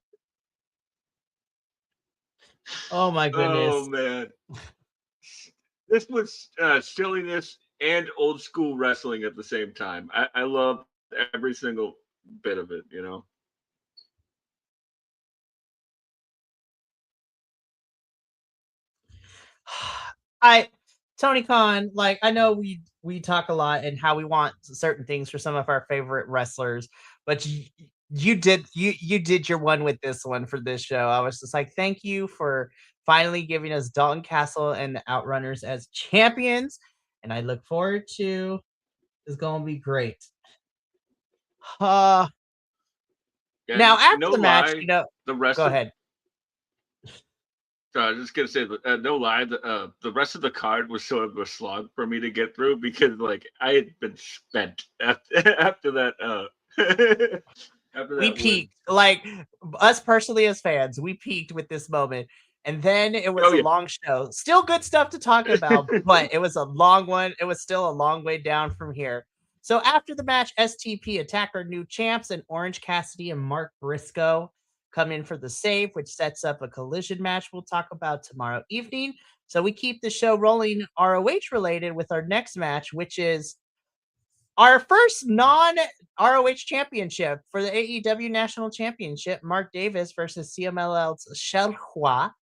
Oh my goodness. Oh man. This was silliness and old school wrestling at the same time. I loved every single bit of it, you know. Tony Khan, like I know we talk a lot and how we want certain things for some of our favorite wrestlers, but you did your one with this one for this show. I was just like, thank you for finally giving us Dalton Castle and the Outrunners as champions, and I look forward to it's gonna be great. Now after the match, the rest go ahead. I was just gonna say, no lie, the rest of the card was sort of a slog for me to get through because, like, I had been spent after that. After we peaked, like us personally as fans, we peaked with this moment, and then it was a long show. Still good stuff to talk about, but it was a long one. It was still a long way down from here. So after the match, STP attack our new champs, and Orange Cassidy and Mark Briscoe come in for the save, which sets up a collision match we'll talk about tomorrow evening. So we keep the show rolling ROH related with our next match, which is our first non-ROH championship for the AEW National Championship. Mark Davis versus CMLL's Shell Hua.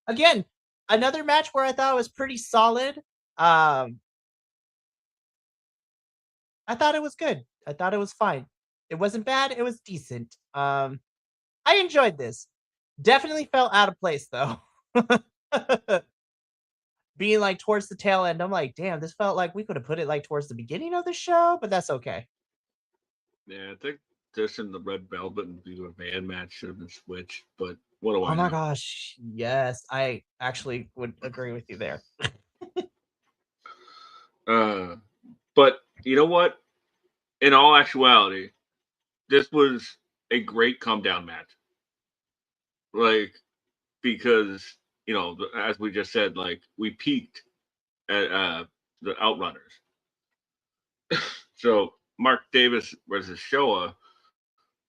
Again, another match where I thought was pretty solid. I thought it was good. I thought it was fine. It wasn't bad. It was decent. I enjoyed this. Definitely felt out of place though. Being like towards the tail end, I'm like, damn, this felt like we could have put it like towards the beginning of the show, but that's okay. Yeah, I think this and the Red Velvet and the Man match should have been switched, but what do I Oh my know? gosh. Yes, I actually would agree with you there. Uh, but you know what? In all actuality, this was a great come down match. Like, because, as we just said, like, we peaked at the Outrunners. So, Mark Davis versus Showa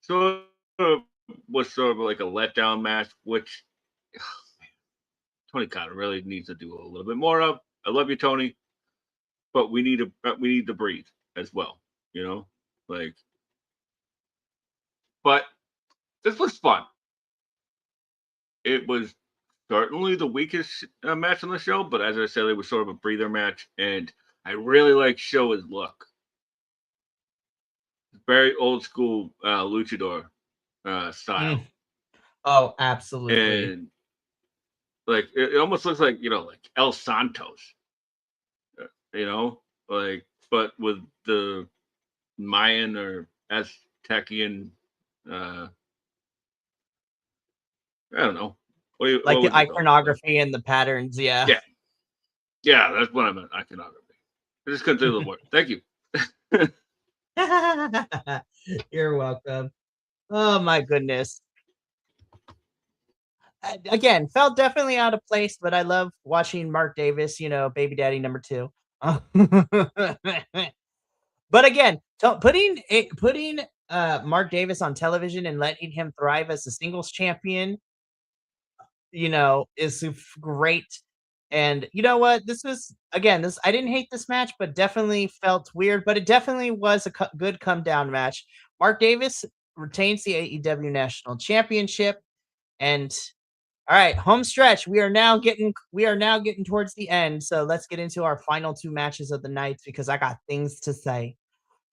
sort of was sort of like a letdown match, which Tony Khan really needs to do a little bit more of. I love you, Tony, but we need to breathe as well. You know, like, but this was fun. It was certainly the weakest match on the show, but as I said, it was sort of a breather match, and I really like Showa's look. Very old school luchador style, Mm. Oh, absolutely. and like it almost looks like like El Santos, uh, you know, like but with the Mayan or Aztecian. Uh, I don't know. Like What the would you call it? Like, iconography and the patterns, yeah. yeah, yeah, that's what I meant. Iconography. I just couldn't think of the word. Thank you. You're welcome. Oh my goodness. Again, felt definitely out of place, but I love watching Mark Davis, baby daddy number 2. But again, putting Mark Davis on television and letting him thrive as a singles champion, is great. And you know what? This was again, this I didn't hate this match, but definitely felt weird. But it definitely was a good come down match. Mark Davis retains the AEW National Championship, and all right, home stretch. We are now getting towards the end. So let's get into our final 2 matches of the night because I got things to say.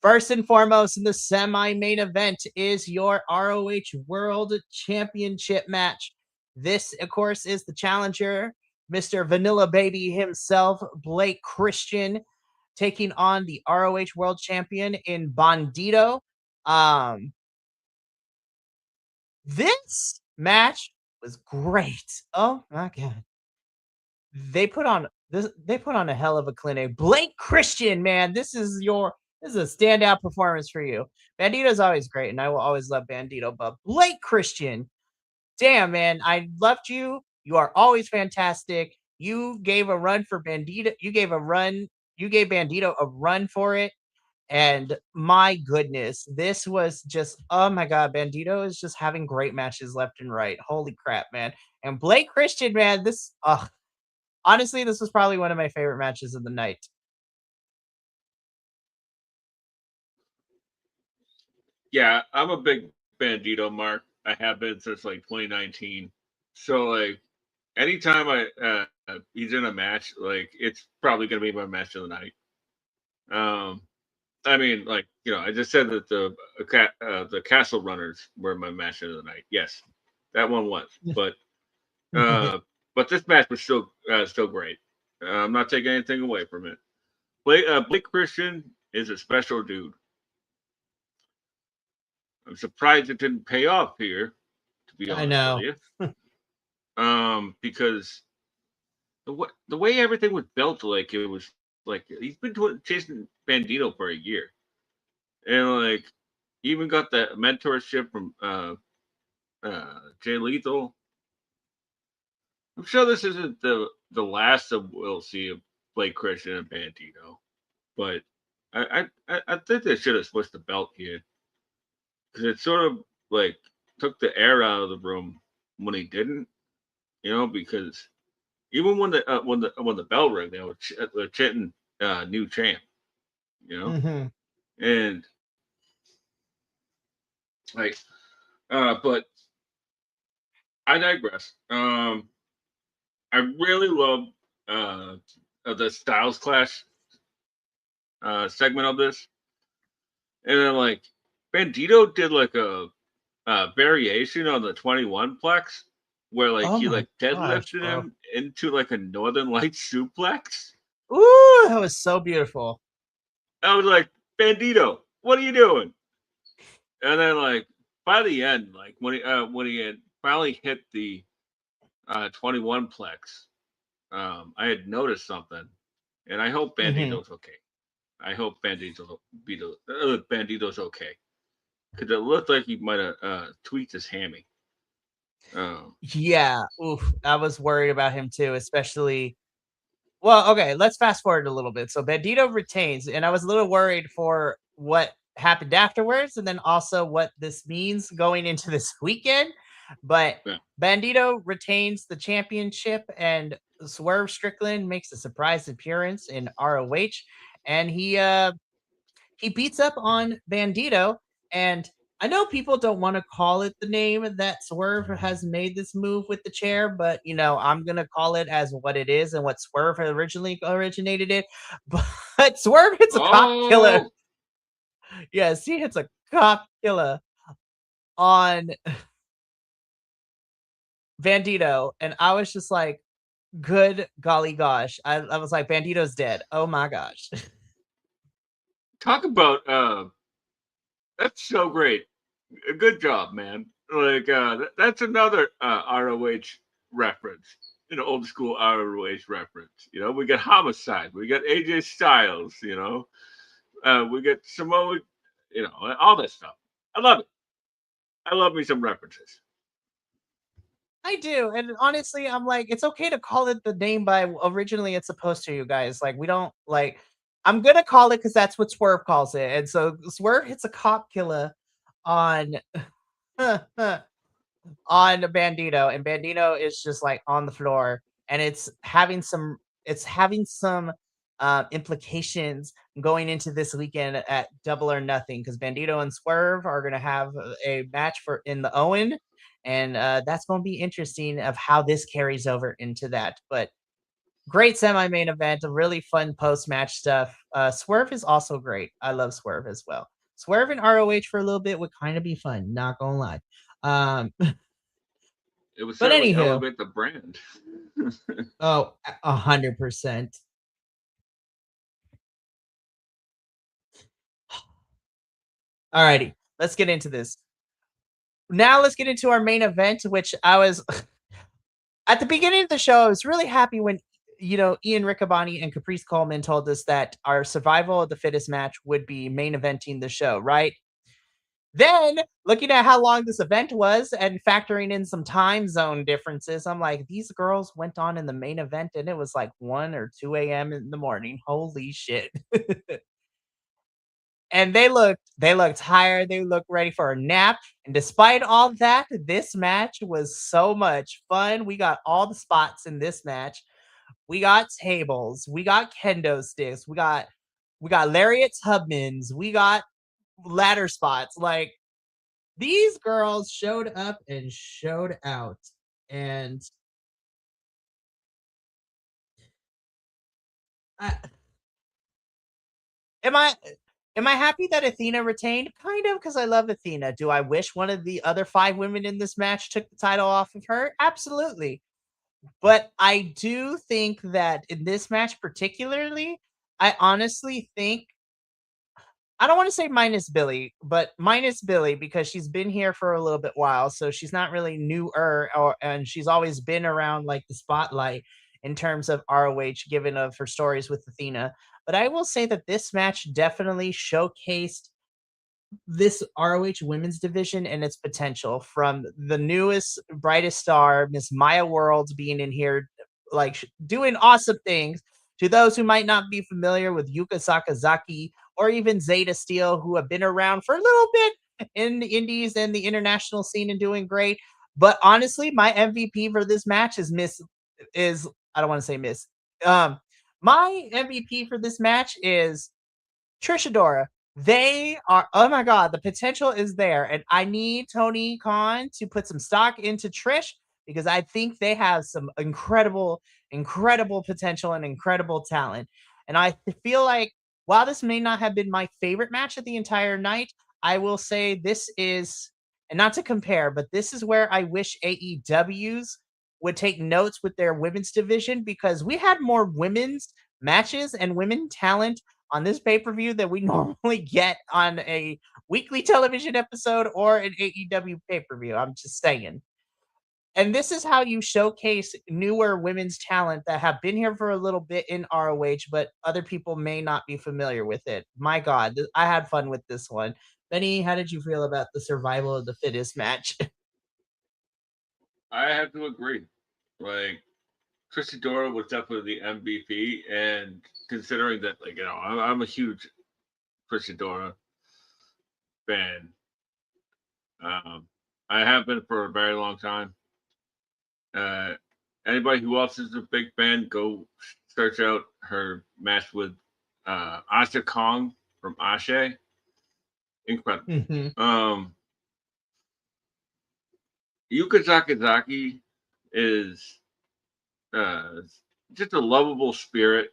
First and foremost, in the semi-main event is your ROH World Championship match. This, of course, is the challenger, Mr. Vanilla Baby himself, Blake Christian, taking on the ROH World Champion in Bandito. Um, this match was great. Oh my god. They put on a hell of a clinic. Blake Christian, man, this is a standout performance for you. Bandito's always great, and I will always love Bandito, but Blake Christian, damn man, I loved you. You are always fantastic. You gave a run for Bandito. You gave Bandito a run for it. And my goodness, this was just oh my god, Bandito is just having great matches left and right. Holy crap, man. And Blake Christian, man, honestly, this was probably one of my favorite matches of the night. Yeah, I'm a big Bandito Mark. I have been since like 2019. So like anytime he's in a match, like it's probably gonna be my match of the night. Um, I mean, like I just said that the Castle Runners were my match of the night. Yes, that one was, uh, but this match was still great. I'm not taking anything away from it. Blake Christian is a special dude. I'm surprised it didn't pay off here, to be I honest with know. you. Because the way everything was built, like it was like he's been chasing Bandito for a year, and like he even got that mentorship from Jay Lethal. I'm sure this isn't the last of we'll see of Blake Christian and Bandito, but I think they should have switched the belt here because it sort of like took the air out of the room when he didn't, because even when the bell rang, they were chanting "new champ," you know, Mhm. and like, but I digress. I really love the Styles Clash segment of this, and then like Bandito did like a variation on the 21 plex where like Oh he my like gosh, deadlifted bro. him into like a Northern Lights suplex. Ooh, that was so beautiful. I was like, Bandito, what are you doing? And then like by the end, like when he had finally hit the 21 plex, I had noticed something, and I hope Mhm. Bandito's okay. I hope Bandito's okay because it looked like he might have tweaked his hammy. Um, Yeah, oof, I was worried about him too, especially well, okay, let's fast forward a little bit. So Bandito retains, and I was a little worried for what happened afterwards, and then also what this means going into this weekend. But yeah. Bandito retains the championship, and Swerve Strickland makes a surprise appearance in ROH, and he beats up on Bandito. And I know people don't want to call it the name that Swerve has made this move with the chair, but I'm gonna call it as what it is and what Swerve originally originated it. But Swerve hits a cop killer. Oh, Yes, he hits a cop killer on Bandito, and I was just like, good golly gosh. I was like, Bandito's dead. Oh my gosh. talk about that's so great. Good job, man. Like that's another ROH reference, old school ROH reference. We got Homicide, we got AJ Styles, we got Samoa, all that stuff. I love it. I love me some references. I do, and honestly, I'm like, it's okay to call it the name by originally it's supposed to, you guys. Like, we don't like. I'm gonna call it because that's what Swerve calls it, and so Swerve hits a cop killer on on Bandito, and Bandito is just like on the floor, and it's having some implications going into this weekend at Double or Nothing because Bandito and Swerve are gonna have a match for in the Owen, and that's gonna be interesting of how this carries over into that. But great semi-main event, a really fun post-match stuff. Swerve is also great. I love Swerve as well. Swerve and ROH for a little bit would kind of be fun, not gonna lie. Um, It would but certainly anywho, elevate the brand. oh, 100%. Alrighty, let's get into this. Now let's get into our main event, which I was at the beginning of the show. I was really happy when Ian Riccaboni and Caprice Coleman told us that our survival of the fittest match would be main eventing the show, right? Then looking at how long this event was and factoring in some time zone differences, I'm like, these girls went on in the main event and it was like 1 or 2 a.m. in the morning. Holy shit. And they looked tired, they looked ready for a nap, and despite all that, this match was so much fun. We got all the spots in this match. We got tables, we got kendo sticks, we got lariats, hubmans, we got ladder spots. Like, these girls showed up and showed out. And I, am I am I happy that Athena retained? Kind of, because I love Athena. Do I wish one of the other 5 women in this match took the title off of her? Absolutely. But I do think that in this match particularly, I honestly think I don't want to say minus Billy, but minus Billy because she's been here for a little bit while, so she's not really newer, and she's always been around like the spotlight in terms of ROH, given of her stories with Athena. But I will say that this match definitely showcased this ROH women's division and its potential from the newest, brightest star, Miss Maya Worlds, being in here, like doing awesome things, to those who might not be familiar with Yuka Sakazaki or even Zeta Steel, who have been around for a little bit in the indies and the international scene and doing great. But honestly, my MVP for this match is I don't want to say Miss. Um, my MVP for this match is Trish Adora. They are, oh my God, the potential is there. And I need Tony Khan to put some stock into Trish because I think they have some incredible potential and incredible talent. And I feel like while this may not have been my favorite match of the entire night, I will say this is, and not to compare, but this is where I wish AEW's would take notes with their women's division, because we had more women's matches and women talent on this pay-per-view than we normally get on a weekly television episode or an AEW pay-per-view. I'm just saying. And this is how you showcase newer women's talent that have been here for a little bit in ROH, but other people may not be familiar with it. My God, I had fun with this one. Benny, how did you feel about the survival of the fittest match? I have to agree. Like, Christy Dora was definitely the MVP, and considering that, like, I'm a huge Christy Dora fan. I have been for a very long time. Anybody who else is a big fan, go search out her match with Asha Kong from Ashe. Incredible. Yuka Sakazaki is just a lovable spirit,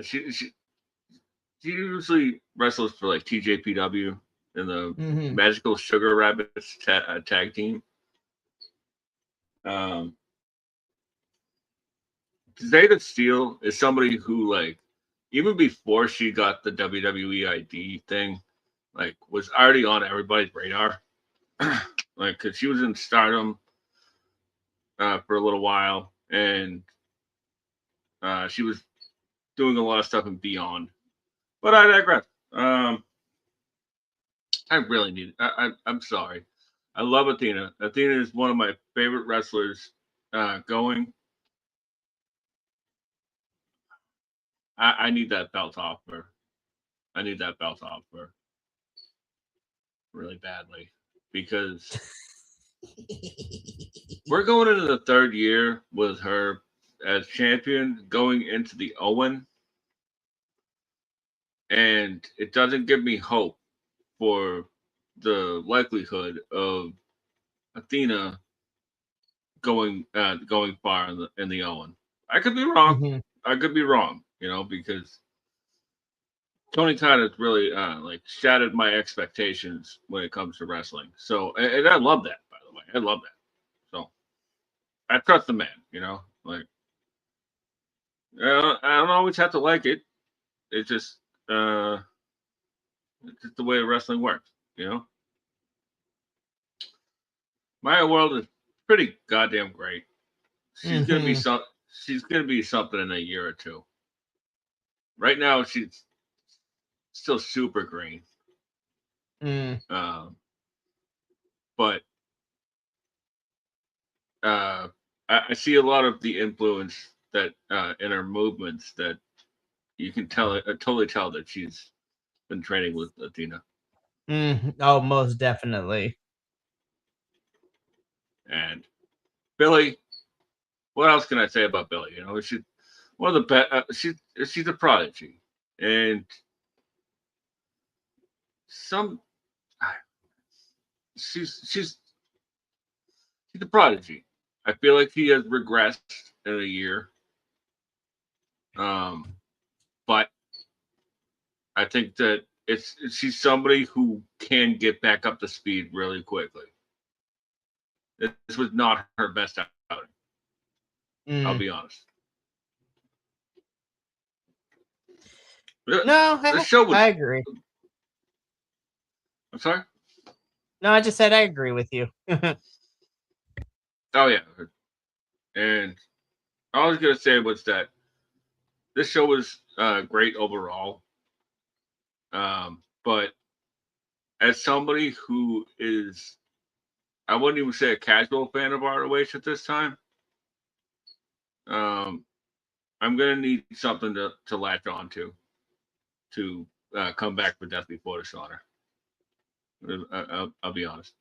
she usually wrestles for like TJPW in the Magical Sugar Rabbits tag team. Zeta Steel is somebody who, like, even before she got the WWE ID thing, like, was already on everybody's radar. Like, because she was in Stardom for a little while, and she was doing a lot of stuff in Beyond. But I digress. I really need. I'm sorry. I love Athena. Athena is one of my favorite wrestlers going. I need that belt off her. I need that belt off her really badly, because we're going into the third year with her as champion, going into the Owen, and it doesn't give me hope for the likelihood of Athena going far in the Owen. I could be wrong. I could be wrong, because Tony Khan has really like shattered my expectations when it comes to wrestling. So, and I love that, by the way. I love that. So, I trust the man. Like, I don't always have to like it. It's just the way wrestling works. Maya World is pretty goddamn great. She's gonna be She's gonna be something in a year or two. Right now, she's still super green. But I see a lot of the influence that in her movements that you can totally tell that she's been training with Athena. Oh, most definitely. And Billy, what else can I say about Billy? She's one of the best. She's a prodigy, and she's a prodigy. I feel like he has regressed in a year. But I think that she's somebody who can get back up to speed really quickly. This was not her best outing. I'll be honest. No, I agree. I'm sorry? No, I just said I agree with you. Oh, yeah. And all I was going to say was that this show was great overall. But as somebody who is, I wouldn't even say a casual fan of ROH at this time, I'm going to need something to latch on to come back for Death Before Dishonor. I'll be honest.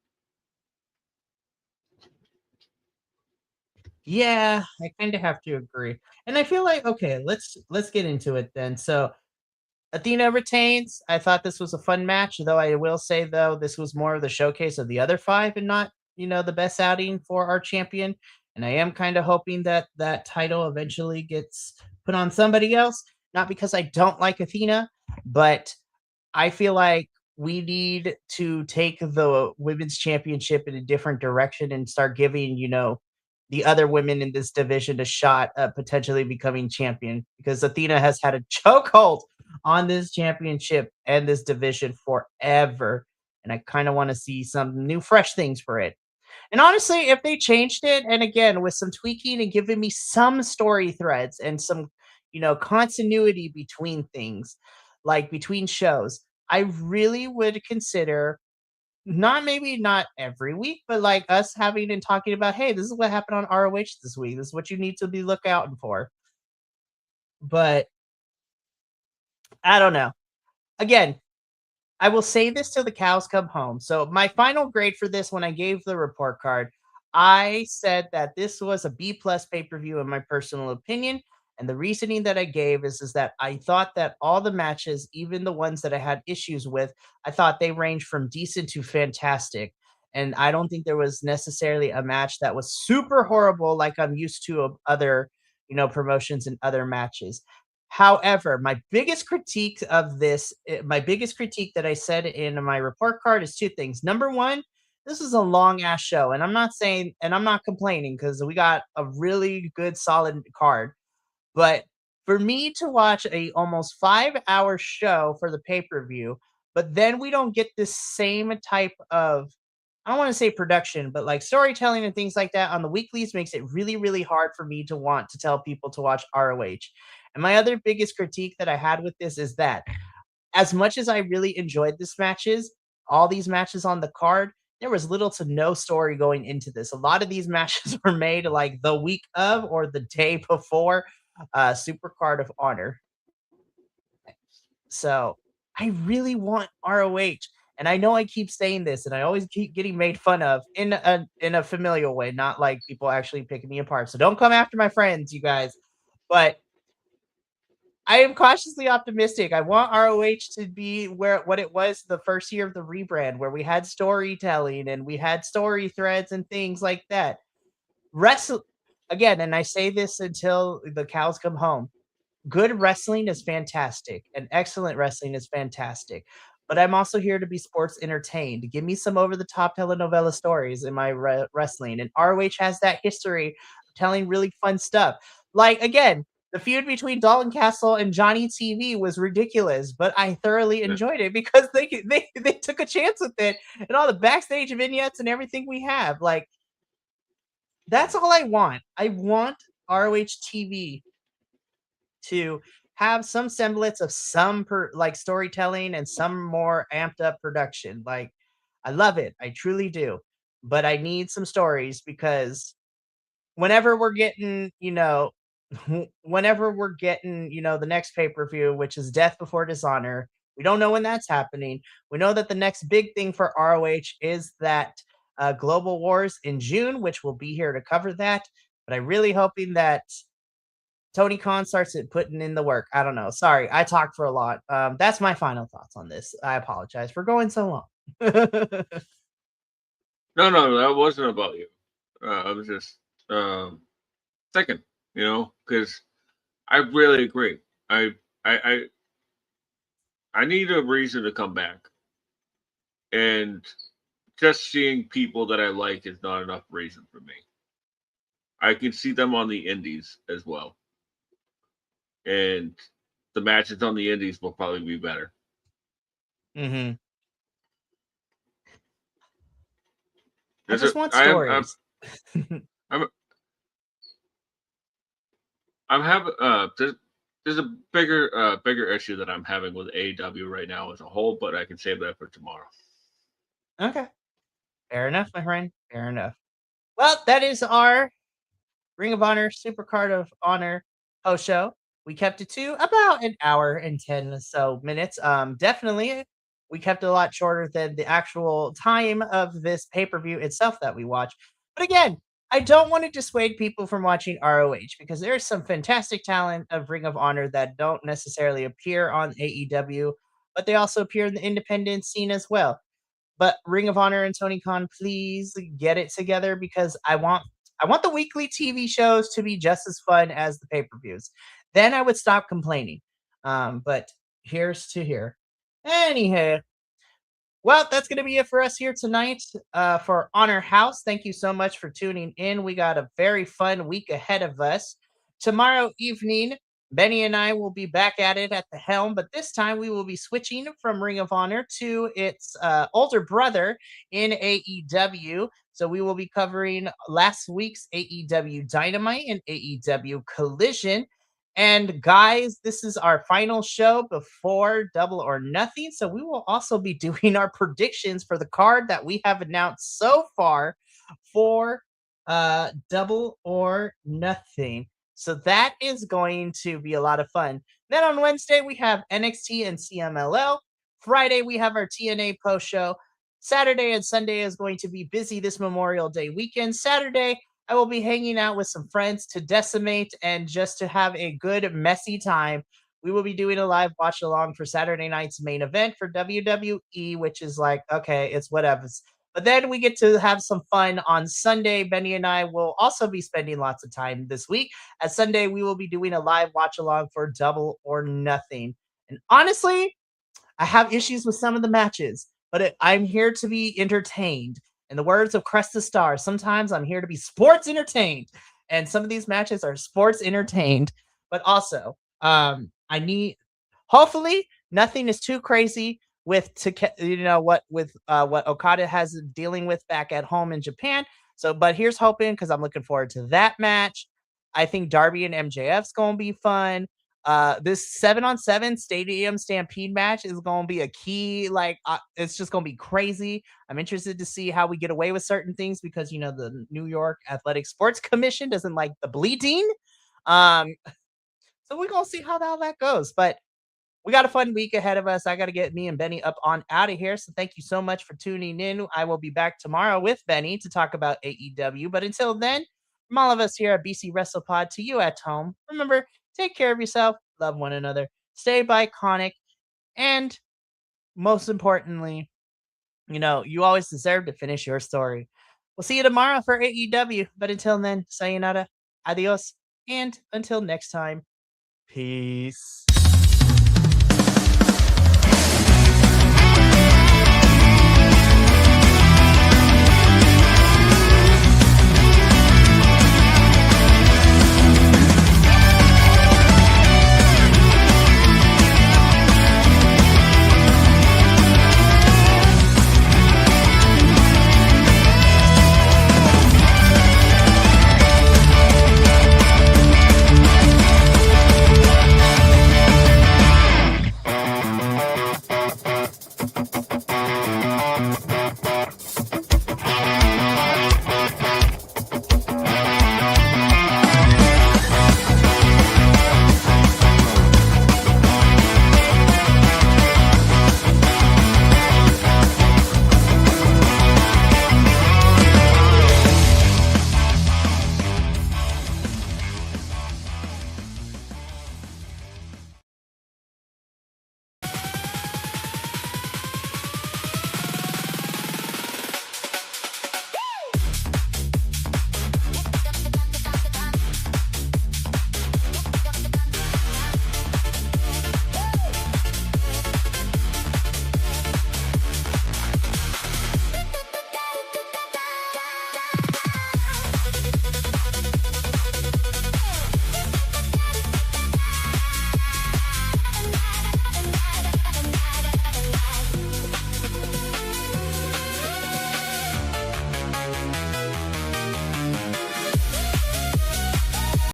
Yeah, I kind of have to agree. And I feel like, okay, let's get into it then. So Athena retains. I thought this was a fun match, though I will say, though, this was more of the showcase of the other five and not the best outing for our champion. And I am kind of hoping that that title eventually gets put on somebody else. Not because I don't like Athena, but I feel like we need to take the women's championship in a different direction and start giving, the other women in this division a shot at potentially becoming champion, because Athena has had a chokehold on this championship and this division forever. And I kind of want to see some new, fresh things for it. And honestly, if they changed it, and again, with some tweaking and giving me some story threads and some, continuity between things, like between shows, I really would consider not every week, but like us having and talking about, hey, this is what happened on ROH this week. This is what you need to be looking for. But I don't know. Again, I will say this till the cows come home. So my final grade for this, when I gave the report card, I said that this was a B plus pay per view in my personal opinion. And the reasoning that I gave is that I thought that all the matches, even the ones that I had issues with, I thought they ranged from decent to fantastic. And I don't think there was necessarily a match that was super horrible like I'm used to of other, promotions and other matches. However, my biggest critique that I said in my report card is two things. Number one, this is a long ass show, and I'm not complaining because we got a really good, solid card. But for me to watch a almost 5-hour show for the pay per view, but then we don't get this same type of, I don't want to say production, but like storytelling and things like that on the weeklies makes it really, really hard for me to want to tell people to watch ROH. And my other biggest critique that I had with this is that as much as I really enjoyed all these matches on the card, there was little to no story going into this. A lot of these matches were made like the week of or the day before Supercard of Honor. So I really want ROH. And I know I keep saying this and I always keep getting made fun of in a familial way, not like people actually picking me apart. So don't come after my friends, you guys. But I am cautiously optimistic. I want ROH to be what it was the first year of the rebrand, where we had storytelling and we had story threads and things like that. Wrestle again, and I say this until the cows come home. Good wrestling is fantastic, and excellent wrestling is fantastic. But I'm also here to be sports entertained. Give me some over the top telenovela stories in my wrestling. And ROH has that history of telling really fun stuff. Like, again, the feud between Dalton Castle and Johnny TV was ridiculous, but I thoroughly enjoyed it because they took a chance with it and all the backstage vignettes and everything we have. Like, that's all I want. I want ROH TV to have some semblance of some like storytelling and some more amped up production. Like, I love it. I truly do. But I need some stories because whenever we're getting, the next pay-per-view, which is Death Before Dishonor, we don't know when that's happening. We know that the next big thing for ROH is that Global Wars in June, which will be here to cover that. But I'm really hoping that Tony Khan starts putting in the work. I don't know. Sorry, I talked for a lot. That's my final thoughts on this. I apologize for going so long. No, that wasn't about you. I was just thinking, because I really agree. I I need a reason to come back, and just seeing people that I like is not enough reason for me. I can see them on the indies as well, and the matches on the indies will probably be better. Mm-hmm. I There's just a, want I am, stories. I'm, I'm having there's a bigger issue that I'm having with AEW right now as a whole, but I can save that for tomorrow. Okay. Fair enough, my friend. Fair enough. Well, that is our Ring of Honor Supercard of Honor post show. We kept it to about an hour and 10 or so minutes. Definitely we kept it a lot shorter than the actual time of this pay-per-view itself that we watched. But again, I don't want to dissuade people from watching ROH because there's some fantastic talent of Ring of Honor that don't necessarily appear on AEW, but they also appear in the independent scene as well. But Ring of Honor and Tony Khan, please get it together because I want the weekly TV shows to be just as fun as the pay-per-views. Then I would stop complaining. But here's to here. Anyhow, well, that's going to be it for us here tonight for Honor House. Thank you so much for tuning in. We got a very fun week ahead of us. Tomorrow evening, Benny and I will be back at it at the helm, but this time we will be switching from Ring of Honor to its older brother in AEW. So we will be covering last week's AEW Dynamite and AEW Collision. And guys, this is our final show before Double or Nothing. So we will also be doing our predictions for the card that we have announced so far for Double or Nothing. So that is going to be a lot of fun. Then on Wednesday, we have NXT and CMLL. Friday, we have our TNA post show. Saturday and Sunday is going to be busy this Memorial Day weekend. Saturday, I will be hanging out with some friends to decimate and just to have a good, messy time. We will be doing a live watch along for Saturday night's main event for WWE, which is like, okay, it's whatever. But then we get to have some fun on Sunday. Benny and I will also be spending lots of time this week. At Sunday, we will be doing a live watch along for Double or Nothing. And honestly, I have issues with some of the matches, but I'm here to be entertained. In the words of Cresta Star, sometimes I'm here to be sports entertained. And some of these matches are sports entertained. But also, I need, hopefully, nothing is too crazy with what Okada has dealing with back at home in Japan. So, but here's hoping because I'm looking forward to that match. I think Darby and MJF's gonna be fun. This 7-on-7 Stadium Stampede match is going to be a key. It's just going to be crazy. I'm interested to see how we get away with certain things because, the New York Athletic Sports Commission doesn't like the bleeding. So we're going to see how that goes. But we got a fun week ahead of us. I got to get me and Benny up on out of here. So thank you so much for tuning in. I will be back tomorrow with Benny to talk about AEW. But until then, from all of us here at BC WrestlePod to you at home, remember, take care of yourself, love one another, stay iconic, and most importantly, you always deserve to finish your story. We'll see you tomorrow for AEW. But until then, sayonara, adios, and until next time, peace.